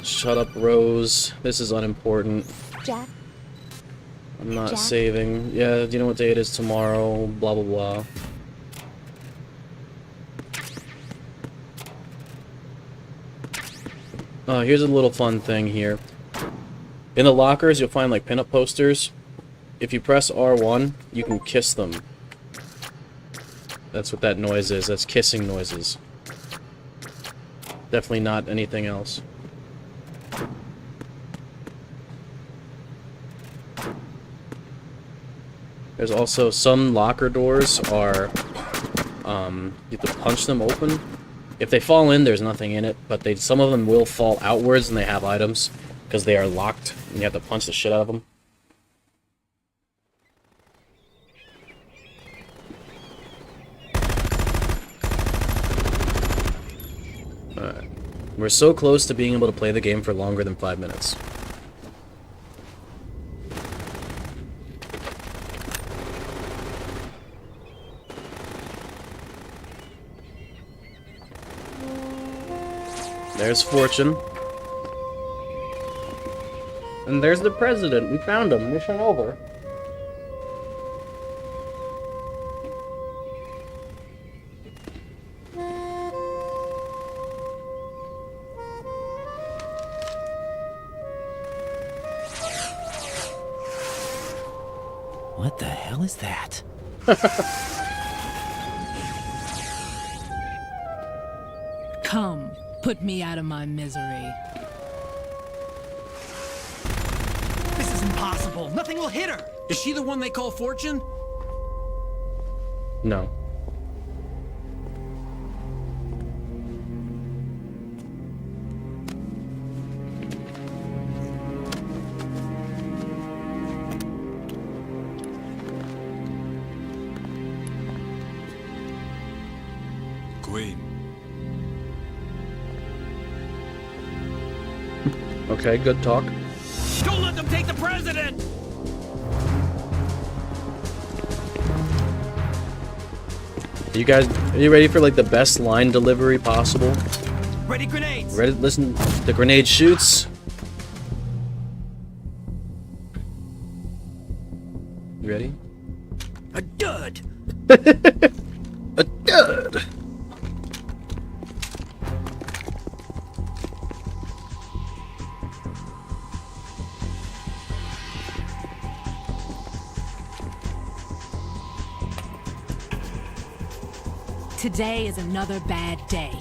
Shut up, Rose. This is unimportant. Jack? I'm not Jack? saving. Yeah, do you know what day it is tomorrow? Blah, blah, blah. Here's a little fun thing here. In the lockers, you'll find, like, pinup posters. If you press R1, you can kiss them. That's what that noise is. That's kissing noises. Definitely not anything else. There's also some locker doors are, you have to punch them open. If they fall in, there's nothing in it, but some of them will fall outwards and they have items, because they are locked, and you have to punch the shit out of them. Alright. We're so close to being able to play the game for longer than 5 minutes. There's Fortune. And there's the president. We found him. Mission over. What the hell is that? Come, put me out of my misery. This is impossible. Nothing will hit her. Is she the one they call Fortune? No. Queen. Okay, good talk. Don't let them take the president! Are you ready for like the best line delivery possible? Ready grenades! Ready? Listen, the grenade shoots. You ready? A dud! A dud! Today is another bad day.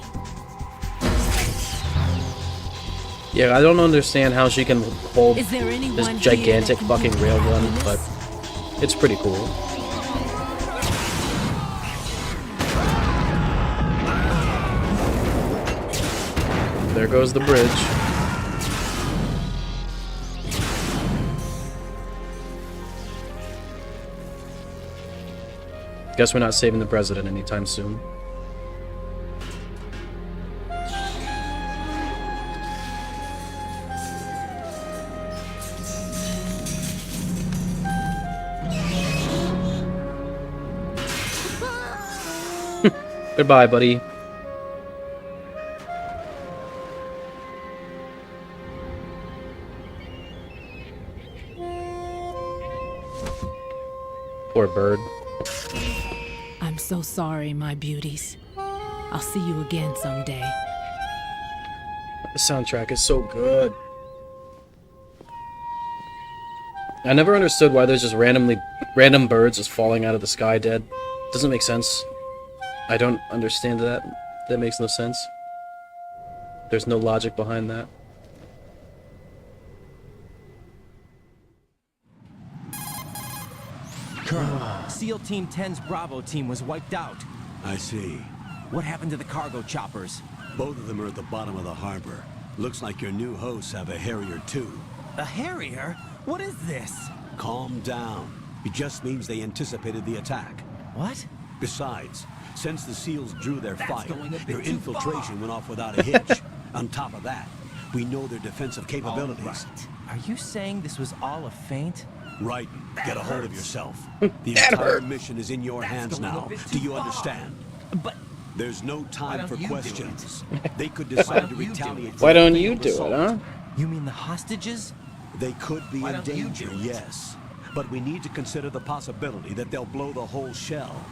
Yeah, I don't understand how she can hold Is there anyone this here gigantic that can fucking handle railgun, this? but it's pretty cool. There goes the bridge. Guess we're not saving the president anytime soon. Goodbye, buddy. Poor bird. I'm so sorry, my beauties. I'll see you again someday. The soundtrack is so good. I never understood why there's just random birds just falling out of the sky dead. Doesn't make sense. I don't understand that. That makes no sense. There's no logic behind that. Colonel, SEAL Team 10's Bravo team was wiped out. I see. What happened to the cargo choppers? Both of them are at the bottom of the harbor. Looks like your new hosts have a Harrier too. A Harrier? What is this? Calm down. It just means they anticipated the attack. What? Besides, since the SEALs drew their That's fire, going a bit their too infiltration far. went off without a hitch. On top of that, we know their defensive capabilities. All right. Are you saying this was all a feint? Right. Get a hold of yourself. The That entire hurt. mission is in your hands going a now. bit Do too you far. understand? But There's no Why time don't for you do questions. They could decide to don't you do retaliate. it? for Why the don't failed you do it, assault. huh? you mean the hostages? They could be Why in don't you danger, do it? yes. But we need to consider the possibility that they'll blow the whole shell.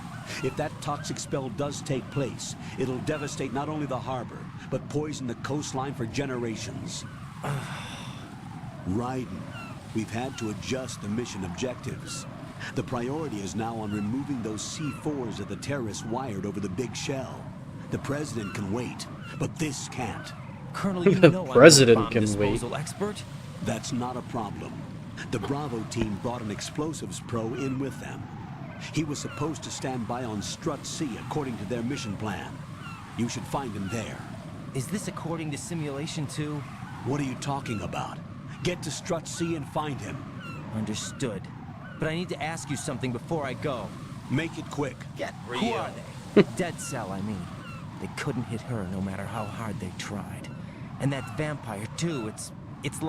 If that toxic spell does take place, it'll devastate not only the harbor, but poison the coastline for generations. Raiden, we've had to adjust the mission objectives. The priority is now on removing those C4s that the terrorists wired over the big shell. The president can wait, but this can't. Colonel, you The know I'm president no bomb can wait. disposal expert. That's not a problem. The Bravo team brought an explosives pro in with them. He was supposed to stand by on Strut C according to their mission plan. You should find him there. Is this according to Simulation 2? What are you talking about? Get to Strut C and find him. Understood. But I need to ask you something before I go. Make it quick. Get real. Who are they? Dead Cell, I mean. They couldn't hit her no matter how hard they tried. And that vampire, too, it's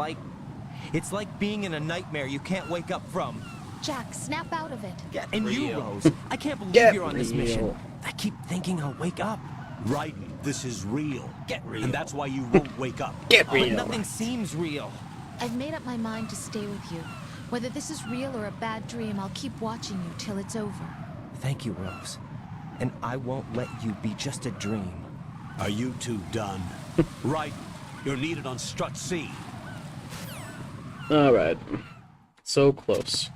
like being in a nightmare you can't wake up from. Jack, snap out of it. And you, Rose, I can't believe Get you're on this real. mission. I keep thinking I'll wake up. Raiden, this is real. Get real. And that's why you won't wake up. Get But real. nothing seems real. I've made up my mind to stay with you. Whether this is real or a bad dream, I'll keep watching you till it's over. Thank you, Rose. And I won't let you be just a dream. Are you two done? Right. You're needed on Strut C. Alright. So close.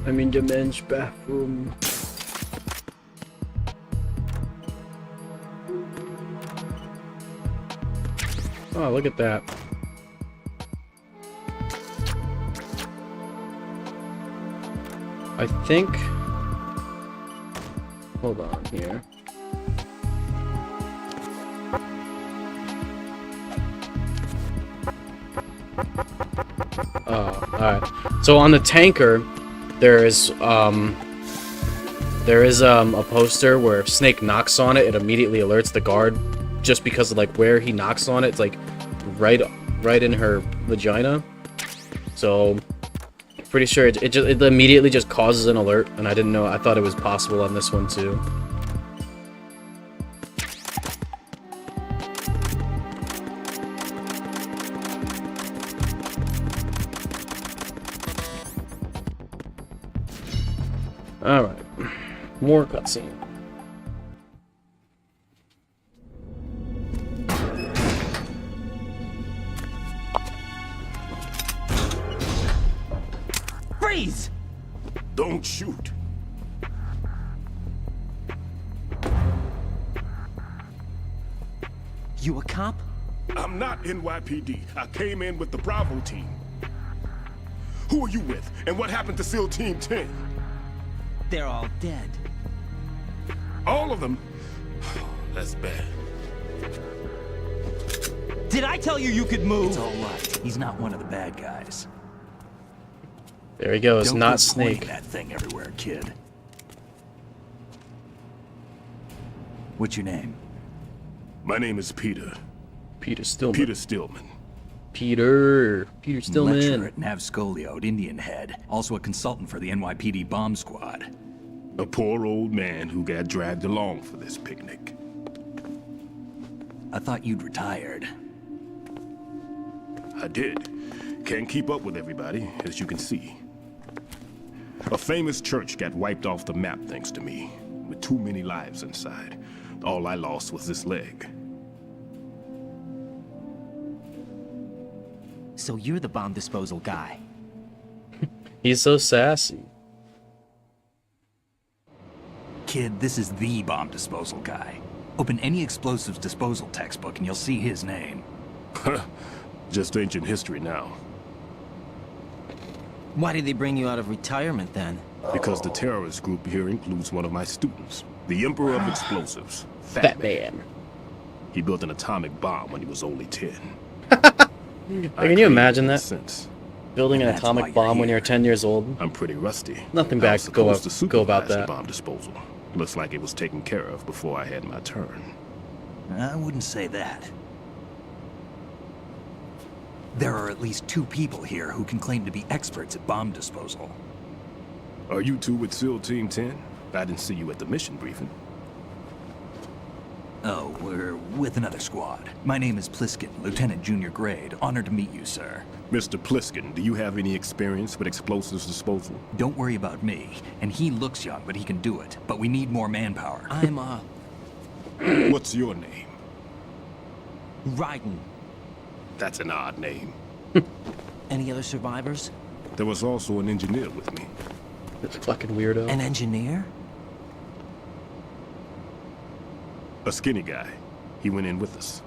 I'm in the men's bathroom. Oh, look at that. I think... Hold on here. Oh, alright. So on the tanker, there is a poster where if Snake knocks on it, it immediately alerts the guard just because of like where he knocks on it. It's like right in her vagina. So pretty sure it immediately just causes an alert, and I didn't know. I thought it was possible on this one too. Alright, more cutscene. Freeze! Don't shoot. You a cop? I'm not NYPD. I came in with the Bravo team. Who are you with? And what happened to SEAL Team 10? They're all dead. All of them? That's bad. Did I tell you you could move? It's all right. He's not one of the bad guys. There he goes, Don't not go Snake. pointing that thing everywhere, kid. What's your name? My name is Peter. Peter Stillman. Peter Stillman. Peter Stillman. Lecturer at Nav Scolio at Indian Head. Also a consultant for the NYPD bomb squad. A poor old man who got dragged along for this picnic. I thought you'd retired. I did. Can't keep up with everybody, as you can see. A famous church got wiped off the map thanks to me, with too many lives inside. All I lost was this leg. So you're the bomb disposal guy. He's so sassy. Kid, this is the bomb disposal guy. Open any explosives disposal textbook and you'll see his name. Just ancient history now. Why did they bring you out of retirement then? Because the terrorist group here includes one of my students, the Emperor of Explosives, Fat Man. He built an atomic bomb when he was only 10. Can you imagine that? Since. Building an atomic bomb when you're 10 years old? I'm pretty rusty. Nothing bad to go about that. Bomb disposal. Looks like it was taken care of before I had my turn. I wouldn't say that. There are at least 2 people here who can claim to be experts at bomb disposal. Are you two with SEAL Team 10? I didn't see you at the mission briefing. Oh, we're with another squad. My name is Pliskin, Lieutenant Junior Grade. Honored to meet you, sir. Mr. Pliskin, do you have any experience with explosives disposal? Don't worry about me. And he looks young, but he can do it. But we need more manpower. I'm, What's your name? Raiden. That's an odd name. Any other survivors? There was also an engineer with me. This fucking weirdo. An engineer? A skinny guy. He went in with us.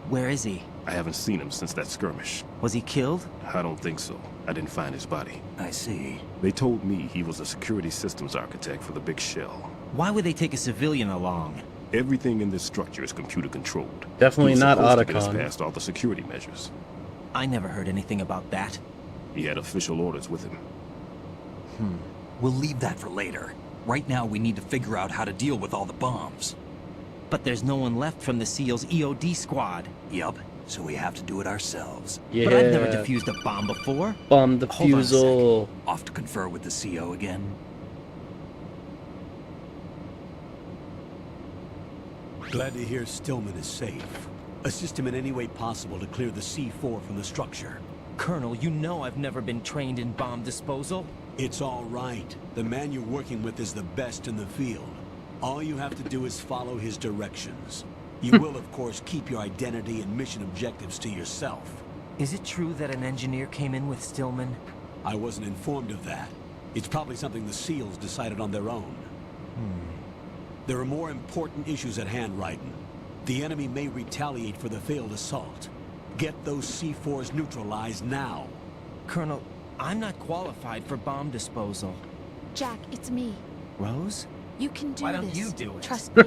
Where is he? I haven't seen him since that skirmish. Was he killed? I don't think so. I didn't find his body. I see. They told me he was a security systems architect for the big shell. Why would they take a civilian along? Everything in this structure is computer controlled. Definitely He was not supposed to get us Otacon. past all the security measures. I never heard anything about that. He had official orders with him. We'll leave that for later. Right now, we need to figure out how to deal with all the bombs. But there's no one left from the SEAL's EOD squad. Yup, so we have to do it ourselves. Yeah. But I've never defused a bomb before. Bomb Hold on a sec. defusal. Off to confer with the CO again. Glad to hear Stillman is safe. Assist him in any way possible to clear the C4 from the structure. Colonel, you know I've never been trained in bomb disposal. It's all right. The man you're working with is the best in the field. All you have to do is follow his directions. You will, of course, keep your identity and mission objectives to yourself. Is it true that an engineer came in with Stillman? I wasn't informed of that. It's probably something the SEALs decided on their own. There are more important issues at hand, Raiden. The enemy may retaliate for the failed assault. Get those C4s neutralized now. Colonel, I'm not qualified for bomb disposal. Jack, it's me. Rose? You can do this. Why don't you do it? Trust me.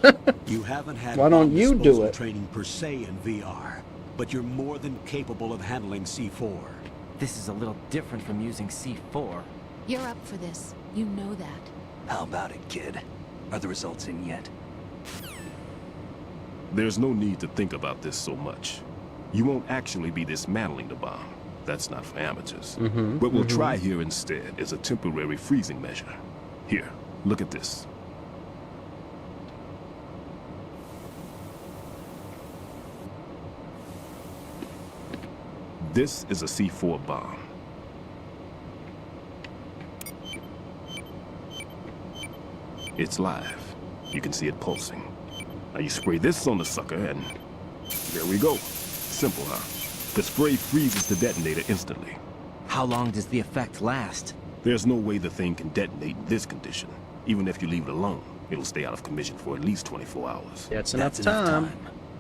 You haven't had Why don't bomb you do disposal it? training per se in VR, but you're more than capable of handling C4. This is a little different from using C4. You're up for this. You know that. How about it, kid? Are the results in yet? There's no need to think about this so much. You won't actually be dismantling the bomb. That's not for amateurs. What we'll try here instead is a temporary freezing measure. Here, look at this. This is a C4 bomb. It's live. You can see it pulsing. Now you spray this on the sucker and there we go. Simple, huh? The spray freezes the detonator instantly. How long does the effect last? There's no way the thing can detonate in this condition. Even if you leave it alone, it'll stay out of commission for at least 24 hours. That's enough time.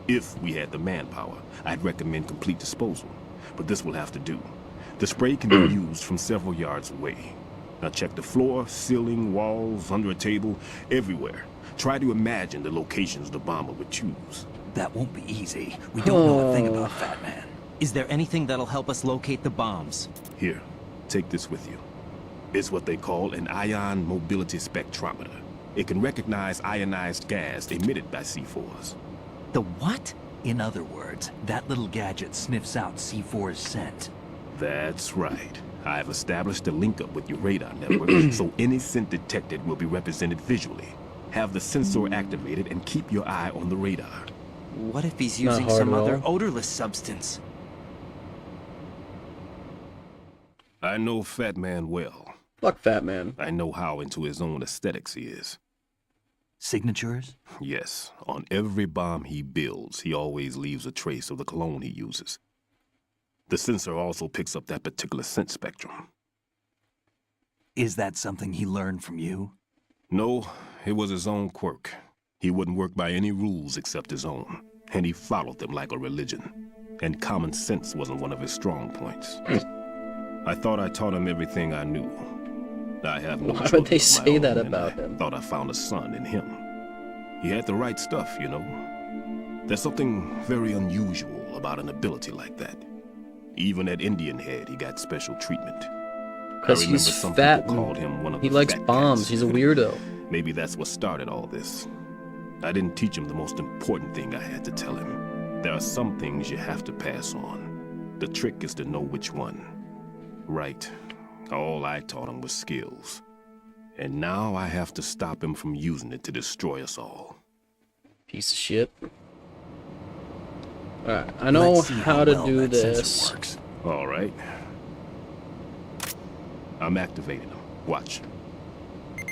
If we had the manpower, I'd recommend complete disposal. But this will have to do. The spray can be used from several yards away. Now check the floor, ceiling, walls, under a table, everywhere. Try to imagine the locations the bomber would choose. That won't be easy. We don't know a thing about Fat Man. Is there anything that'll help us locate the bombs? Here, take this with you. It's what they call an ion mobility spectrometer. It can recognize ionized gas emitted by C4s. The what? In other words, that little gadget sniffs out C4's scent. That's right. I've established a link up with your radar network, so any scent detected will be represented visually. Have the sensor activated and keep your eye on the radar. What if he's Not using hard some at other all. odorless substance? I know Fat Man well. Fuck Fat Man. I know how into his own aesthetics he is. Signatures? Yes, on every bomb he builds, he always leaves a trace of the cologne he uses. The sensor also picks up that particular scent spectrum. Is that something he learned from you? No, it was his own quirk. He wouldn't work by any rules except his own, and he followed them like a religion. And common sense wasn't one of his strong points. I thought I taught him everything I knew. I have no Why would children they of my say own, that and about I him? thought I found a son in him. He had the right stuff, you know. There's something very unusual about an ability like that. Even at Indian Head, he got special treatment. Because I remember he's some fat people and called him one of he the likes fat bombs. cats. He's a weirdo. Maybe that's what started all this. I didn't teach him the most important thing I had to tell him. There are some things you have to pass on. The trick is to know which one. Right. All I taught him was skills. And now I have to stop him from using it to destroy us all. Piece of shit. Alright, I know how to do this. All right. I'm activating them. Watch.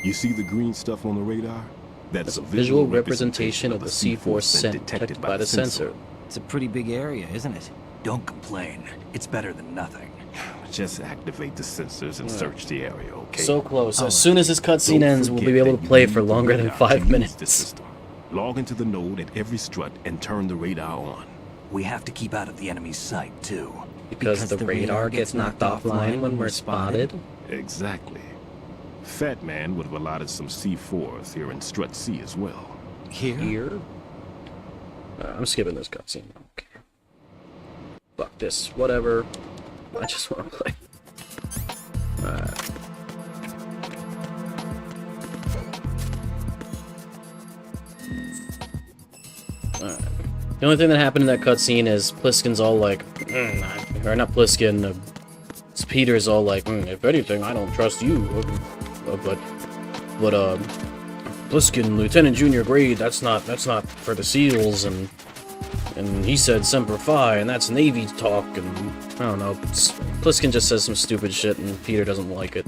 You see the green stuff on the radar? That's a Visual representation of the C4 scent detected by the sensor. It's a pretty big area, isn't it? Don't complain. It's better than nothing. Just activate the sensors and search the area, okay? So close. As soon as this cutscene ends, we'll be able to play for longer than 5 minutes. Log into the node at every strut and turn the radar on. We have to keep out of the enemy's sight, too. Because the radar gets knocked offline when we're spotted? Exactly. Fat Man would have allotted some C4s here in Strut C as well. Here? I'm skipping this cutscene. Okay. Fuck this. Whatever. I just want to play. Alright. The only thing that happened in that cutscene is Pliskin's all like, or not Pliskin, Peter's all like, if anything, I don't trust you. But Pliskin, Lieutenant Junior grade, that's not for the SEALs, and he said Semper Fi, and that's Navy talk, and I don't know. Pliskin just says some stupid shit, and Peter doesn't like it.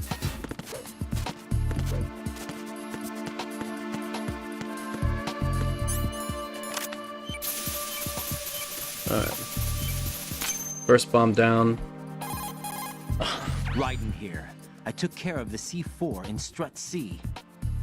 Alright. First bomb down. Raiden here. I took care of the C4 in Strut C.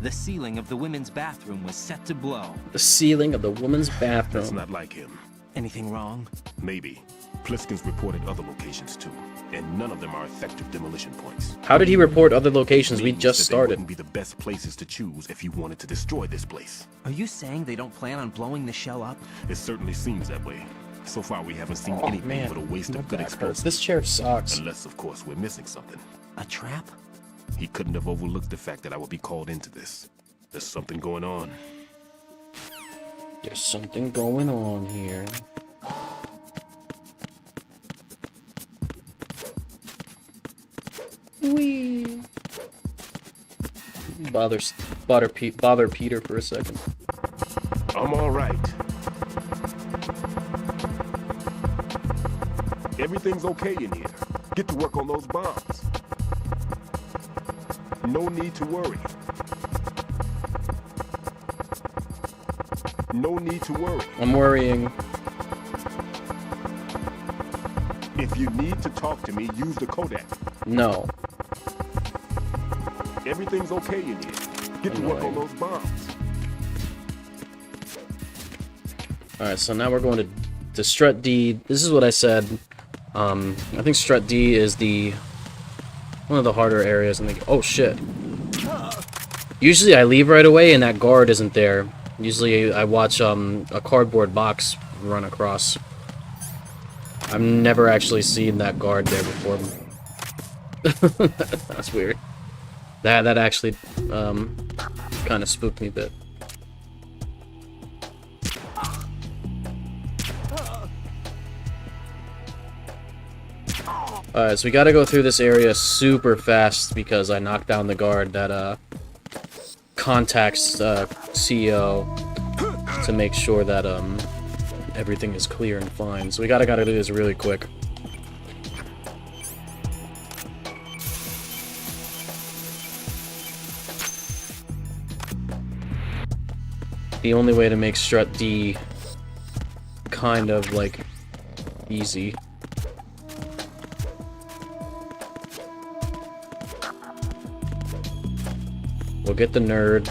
The ceiling of the women's bathroom was set to blow. The ceiling of the woman's bathroom. That's not like him. Anything wrong? Maybe. Pliskin's reported other locations too, and none of them are effective demolition points. How did he report other locations? We just started. They wouldn't be the best places to choose if you wanted to destroy this place. Are you saying they don't plan on blowing the shell up? It certainly seems that way. So far, we haven't seen anything but a waste of good explosives. This chair sucks. Unless, of course, we're missing something. A trap? He couldn't have overlooked the fact that I would be called into this. There's something going on. There's something going on here. Whee! Bother Peter for a second. I'm all right. Everything's okay in here. Get to work on those bombs. No need to worry. No need to worry. I'm worrying. If you need to talk to me, use the codec. No. Everything's okay in here. Get to work on those bombs. Alright, so now we're going to Strut D. This is what I said. I think Strut D is one of the harder areas in the game. Oh shit. Usually I leave right away and that guard isn't there. Usually I watch a cardboard box run across. I've never actually seen that guard there before. That's weird. That actually kind of spooked me a bit. Alright, so we gotta go through this area super fast because I knocked down the guard that contacts CEO to make sure that everything is clear and fine. So we gotta do this really quick. The only way to make Strut D kind of like easy. We'll get the nerd.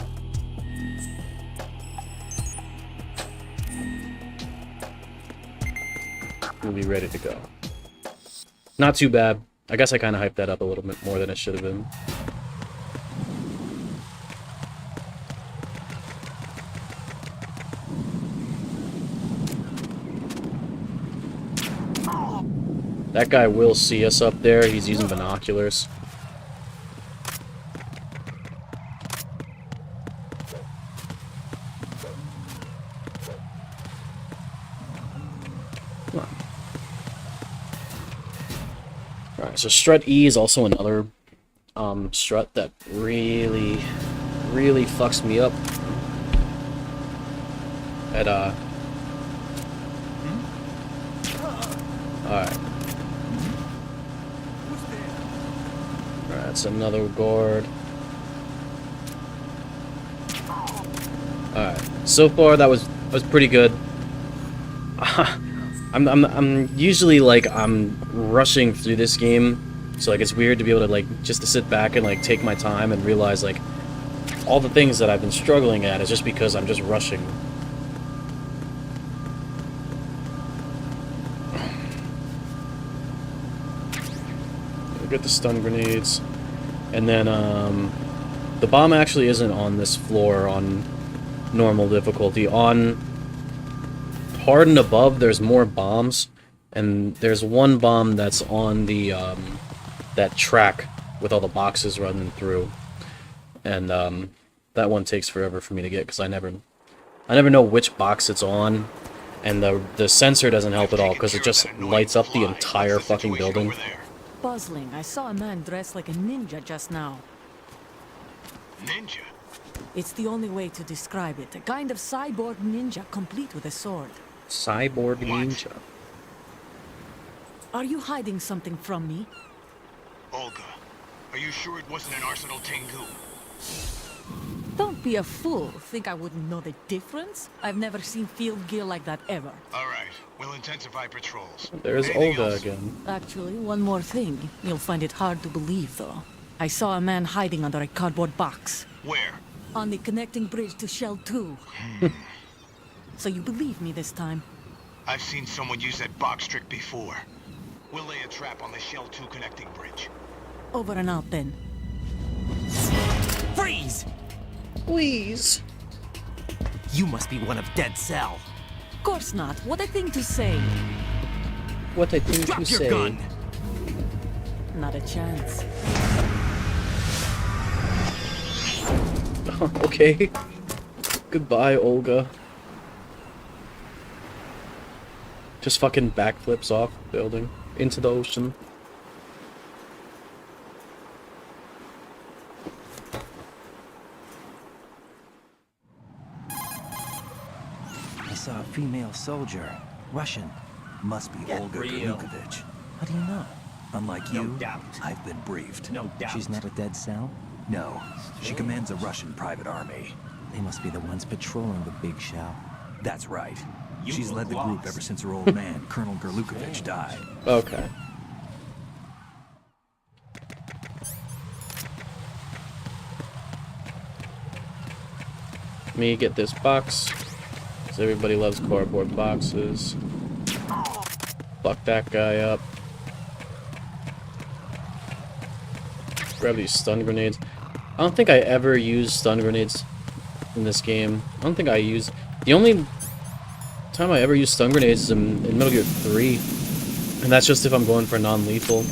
We'll be ready to go. Not too bad. I guess I kind of hyped that up a little bit more than it should have been. That guy will see us up there. He's using binoculars. Alright, so Strut E is also another strut that really fucks me up. Alright. Alright, that's another guard. Alright. So far that was pretty good. I'm usually like I'm rushing through this game, so like it's weird to be able to like just to sit back and like take my time and realize like all the things that I've been struggling at is just because I'm just rushing. Get the stun grenades, and then the bomb actually isn't on this floor on normal difficulty. On hard and above, there's more bombs, and there's one bomb that's on the that track with all the boxes running through, and that one takes forever for me to get because I never know which box it's on, And the sensor doesn't help at all because it just lights up the entire fucking building. Puzzling. I saw a man dressed like a ninja just now. Ninja? It's the only way to describe it. A kind of cyborg ninja complete with a sword. Cyborg ninja. Are you hiding something from me? Olga, are you sure it wasn't an Arsenal Tengu? Don't be a fool. Think I wouldn't know the difference? I've never seen field gear like that ever. Alright, we'll intensify patrols. There's Anything Olga else? again. Actually, one more thing. You'll find it hard to believe, though. I saw a man hiding under a cardboard box. Where? On the connecting bridge to Shell 2. So you believe me this time? I've seen someone use that box trick before. We'll lay a trap on the Shell 2 connecting bridge. Over and out, then. Freeze! Please. You must be one of Dead Cell. Of course not. What a thing to say. What I think Drop you your say. gun. Not a chance. Okay. Goodbye, Olga. Just fucking backflips off the building into the ocean. I saw a female soldier. Russian. Must be Olga Galukovich. How do you know? Unlike you, I've been briefed. No doubt. She's not a Dead Cell? No, she commands a Russian private army. They must be the ones patrolling the big shell. That's right. She's led the group ever since her old man, Colonel Galukovich, died. Okay. Let me get this box. Because everybody loves cardboard boxes. Fuck that guy up. Grab these stun grenades. I don't think I ever used stun grenades in this game. I don't think I used... The only time I ever used stun grenades is in Metal Gear 3. And that's just if I'm going for non-lethal.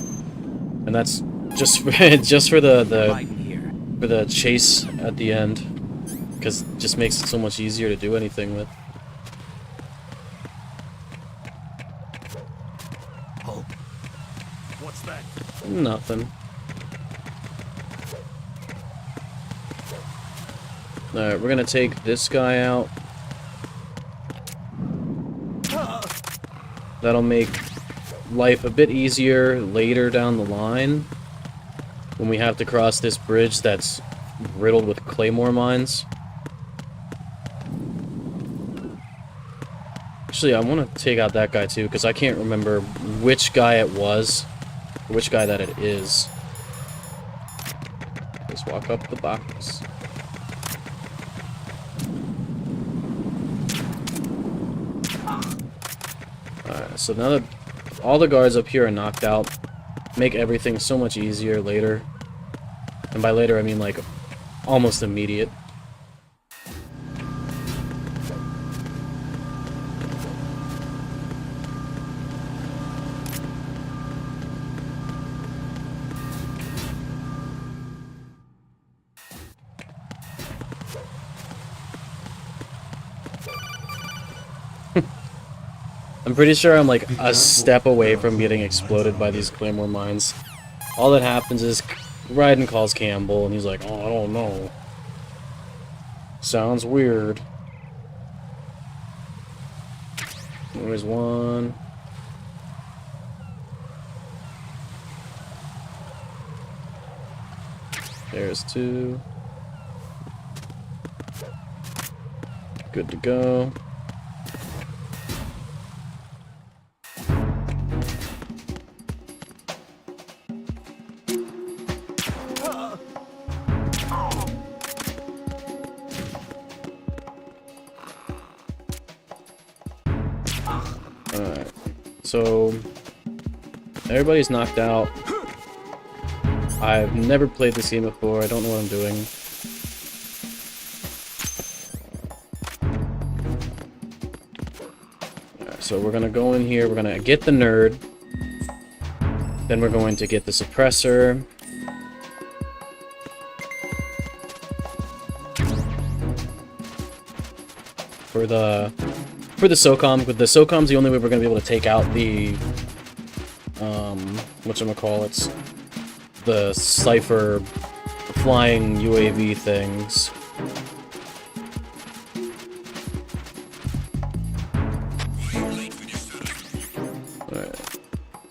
And that's just for, just for the chase at the end. Because it just makes it so much easier to do anything with. Oh. What's that? Nothing. Alright, we're gonna take this guy out. That'll make life a bit easier later down the line. When we have to cross this bridge that's riddled with claymore mines. Actually, I want to take out that guy too, because I can't remember which guy it was. Or which guy that it is. Just walk up the box. Alright, so now that all the guards up here are knocked out, make everything so much easier later. And by later, I mean like almost immediate. I'm pretty sure I'm like a step away from getting exploded by these claymore mines. All that happens is Raiden calls Campbell and he's like, oh, I don't know. Sounds weird. There's one. There's two. Good to go. Alright, so everybody's knocked out. I've never played this game before, I don't know what I'm doing. Alright, so we're gonna go in here, we're gonna get the nerd. Then we're going to get the suppressor. For the for the SOCOM, with the SOCOM's the only way we're gonna be able to take out the whatchamacallits, the Cypher flying UAV things. Alright.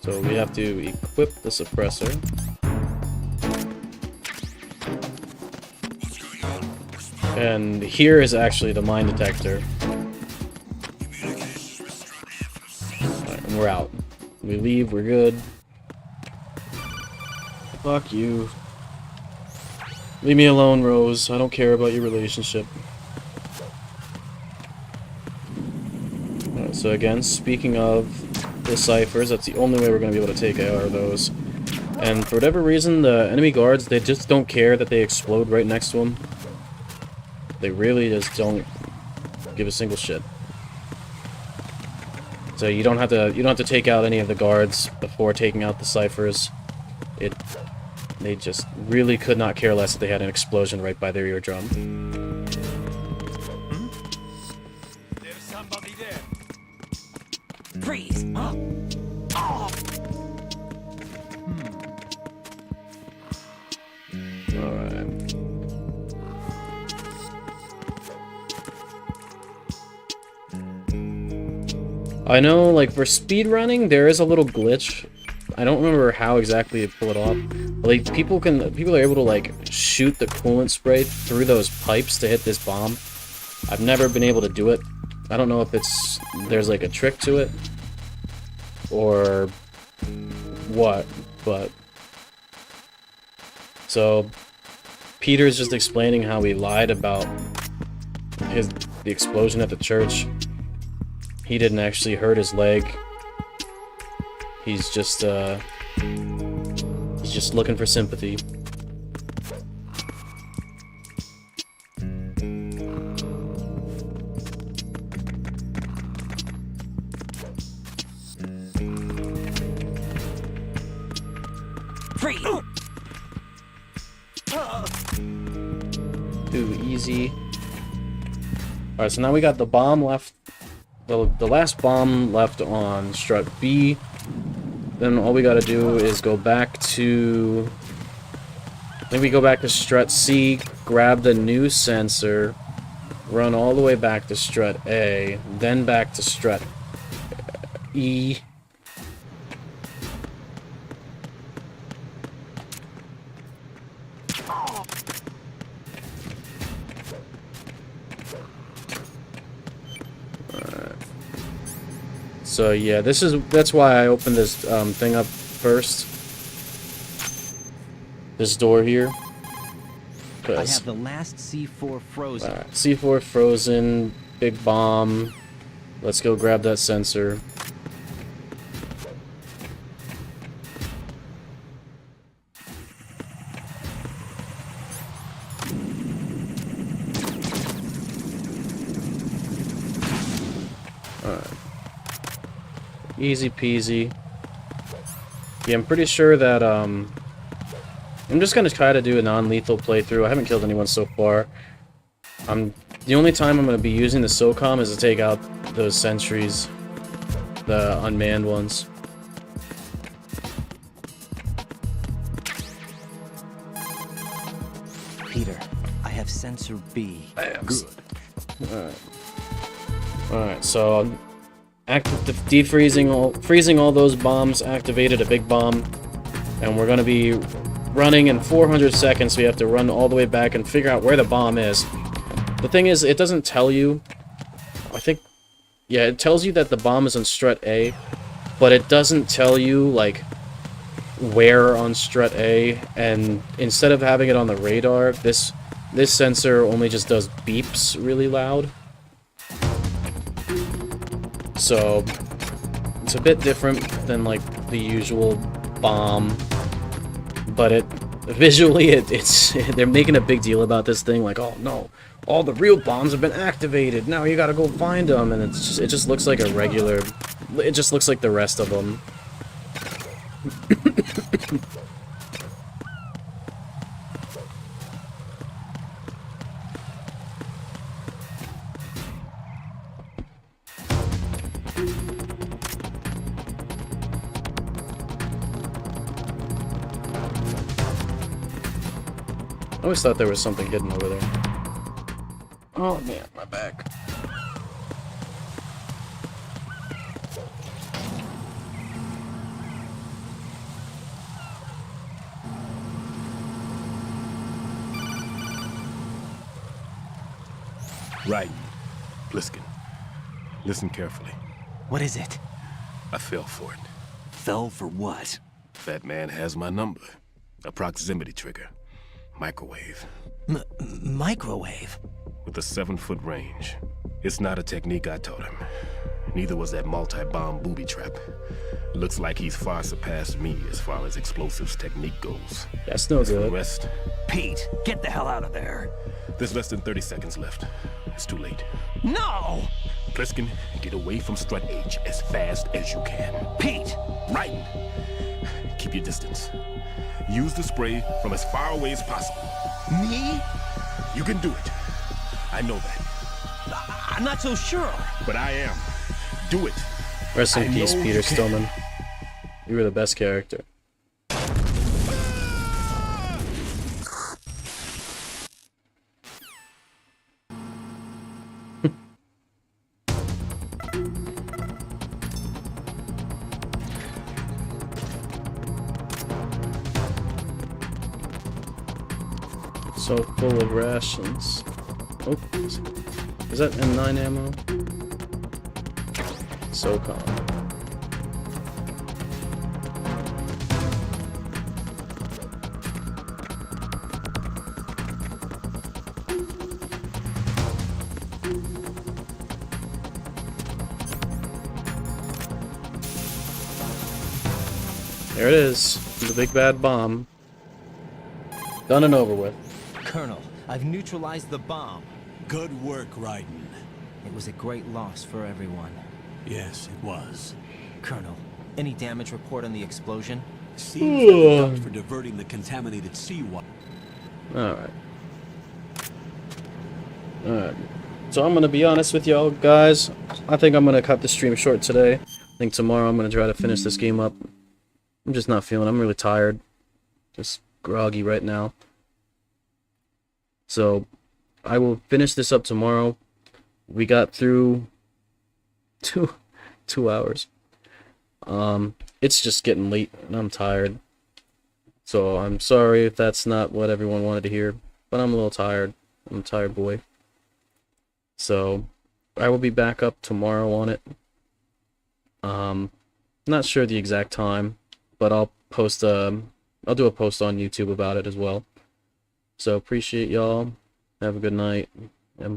So we have to equip the suppressor. And here is actually the mine detector. Alright, and we're out. We leave, we're good. Fuck you. Leave me alone, Rose. I don't care about your relationship. Alright, so again, speaking of the ciphers, that's the only way we're going to be able to take out those. And for whatever reason, the enemy guards, they just don't care that they explode right next to them. They really just don't give a single shit. So you don't have to take out any of the guards before taking out the ciphers. They just really could not care less if they had an explosion right by their eardrum. There's somebody there. Freeze! Oh. Alright. I know, like, for speedrunning, there is a little glitch. I don't remember how exactly to pull it off. But, like, people are able to, like, shoot the coolant spray through those pipes to hit this bomb. I've never been able to do it. I don't know if there's, like, a trick to it. Or what, but... So, Peter's just explaining how he lied about the explosion at the church. He didn't actually hurt his leg. He's just looking for sympathy. Free. Too easy. Alright, so now we got the bomb left. The last bomb left on strut B. Then all we gotta do is go back to... Then we go back to strut C, grab the new sensor, run all the way back to strut A, then back to strut E. So yeah, that's why I opened this thing up first. This door here. I have the last C4 frozen. C4 frozen, big bomb. Let's go grab that sensor. Alright. Easy peasy. Yeah, I'm pretty sure that, I'm just gonna try to do a non-lethal playthrough. I haven't killed anyone so far. The only time I'm gonna be using the SOCOM is to take out those sentries. The unmanned ones. Peter, I have sensor B. Good. Alright, so freezing all those bombs, activated a big bomb, and we're gonna be running in 400 seconds, so we have to run all the way back and figure out where the bomb is. The thing is, it doesn't tell you, I think, yeah, it tells you that the bomb is on strut A, but it doesn't tell you, like, where on strut A, and instead of having it on the radar, this sensor only just does beeps really loud. So, it's a bit different than, like, the usual bomb, but visually, they're making a big deal about this thing, like, oh no, all the real bombs have been activated, now you gotta go find them, and it just looks like a regular, it just looks like the rest of them. always thought there was something hidden over there. Oh man, my back. Right. Pliskin. Listen carefully. What is it? I fell for it. Fell for what? That man has my number. A proximity trigger. Microwave. Microwave? With a 7-foot range. It's not a technique I taught him. Neither was that multi-bomb booby trap. Looks like he's far surpassed me as far as explosives technique goes. That's no As for the good. rest, Pete, get the hell out of there. there's less than 30 seconds left. It's too late. No! Pliskin, get away from Strut H as fast as you can. Pete! Right. Keep your distance. Use the spray from as far away as possible. Me? You can do it. I know that. I'm not so sure. But I am. Do it. Rest in I peace, know Peter you can. Stillman. You were the best character. So full of rations. Oh, is that M9 ammo? So calm. There it is, the big bad bomb. Done and over with. Colonel, I've neutralized the bomb. Good work, Raiden. It was a great loss for everyone. Yes, it was. Colonel, any damage report on the explosion? Seems like a duct for diverting the contaminated seawater. Alright. Alright. So I'm gonna be honest with y'all, guys. I think I'm gonna cut the stream short today. I think tomorrow I'm gonna try to finish this game up. I'm just not feeling. I'm really tired. Just groggy right now. So I will finish this up tomorrow. We got through two hours. It's just getting late and I'm tired. So I'm sorry if that's not what everyone wanted to hear, but I'm a little tired. I'm a tired boy. So I will be back up tomorrow on it. Not sure the exact time, but I'll post I'll do a post on YouTube about it as well. So appreciate y'all. Have a good night.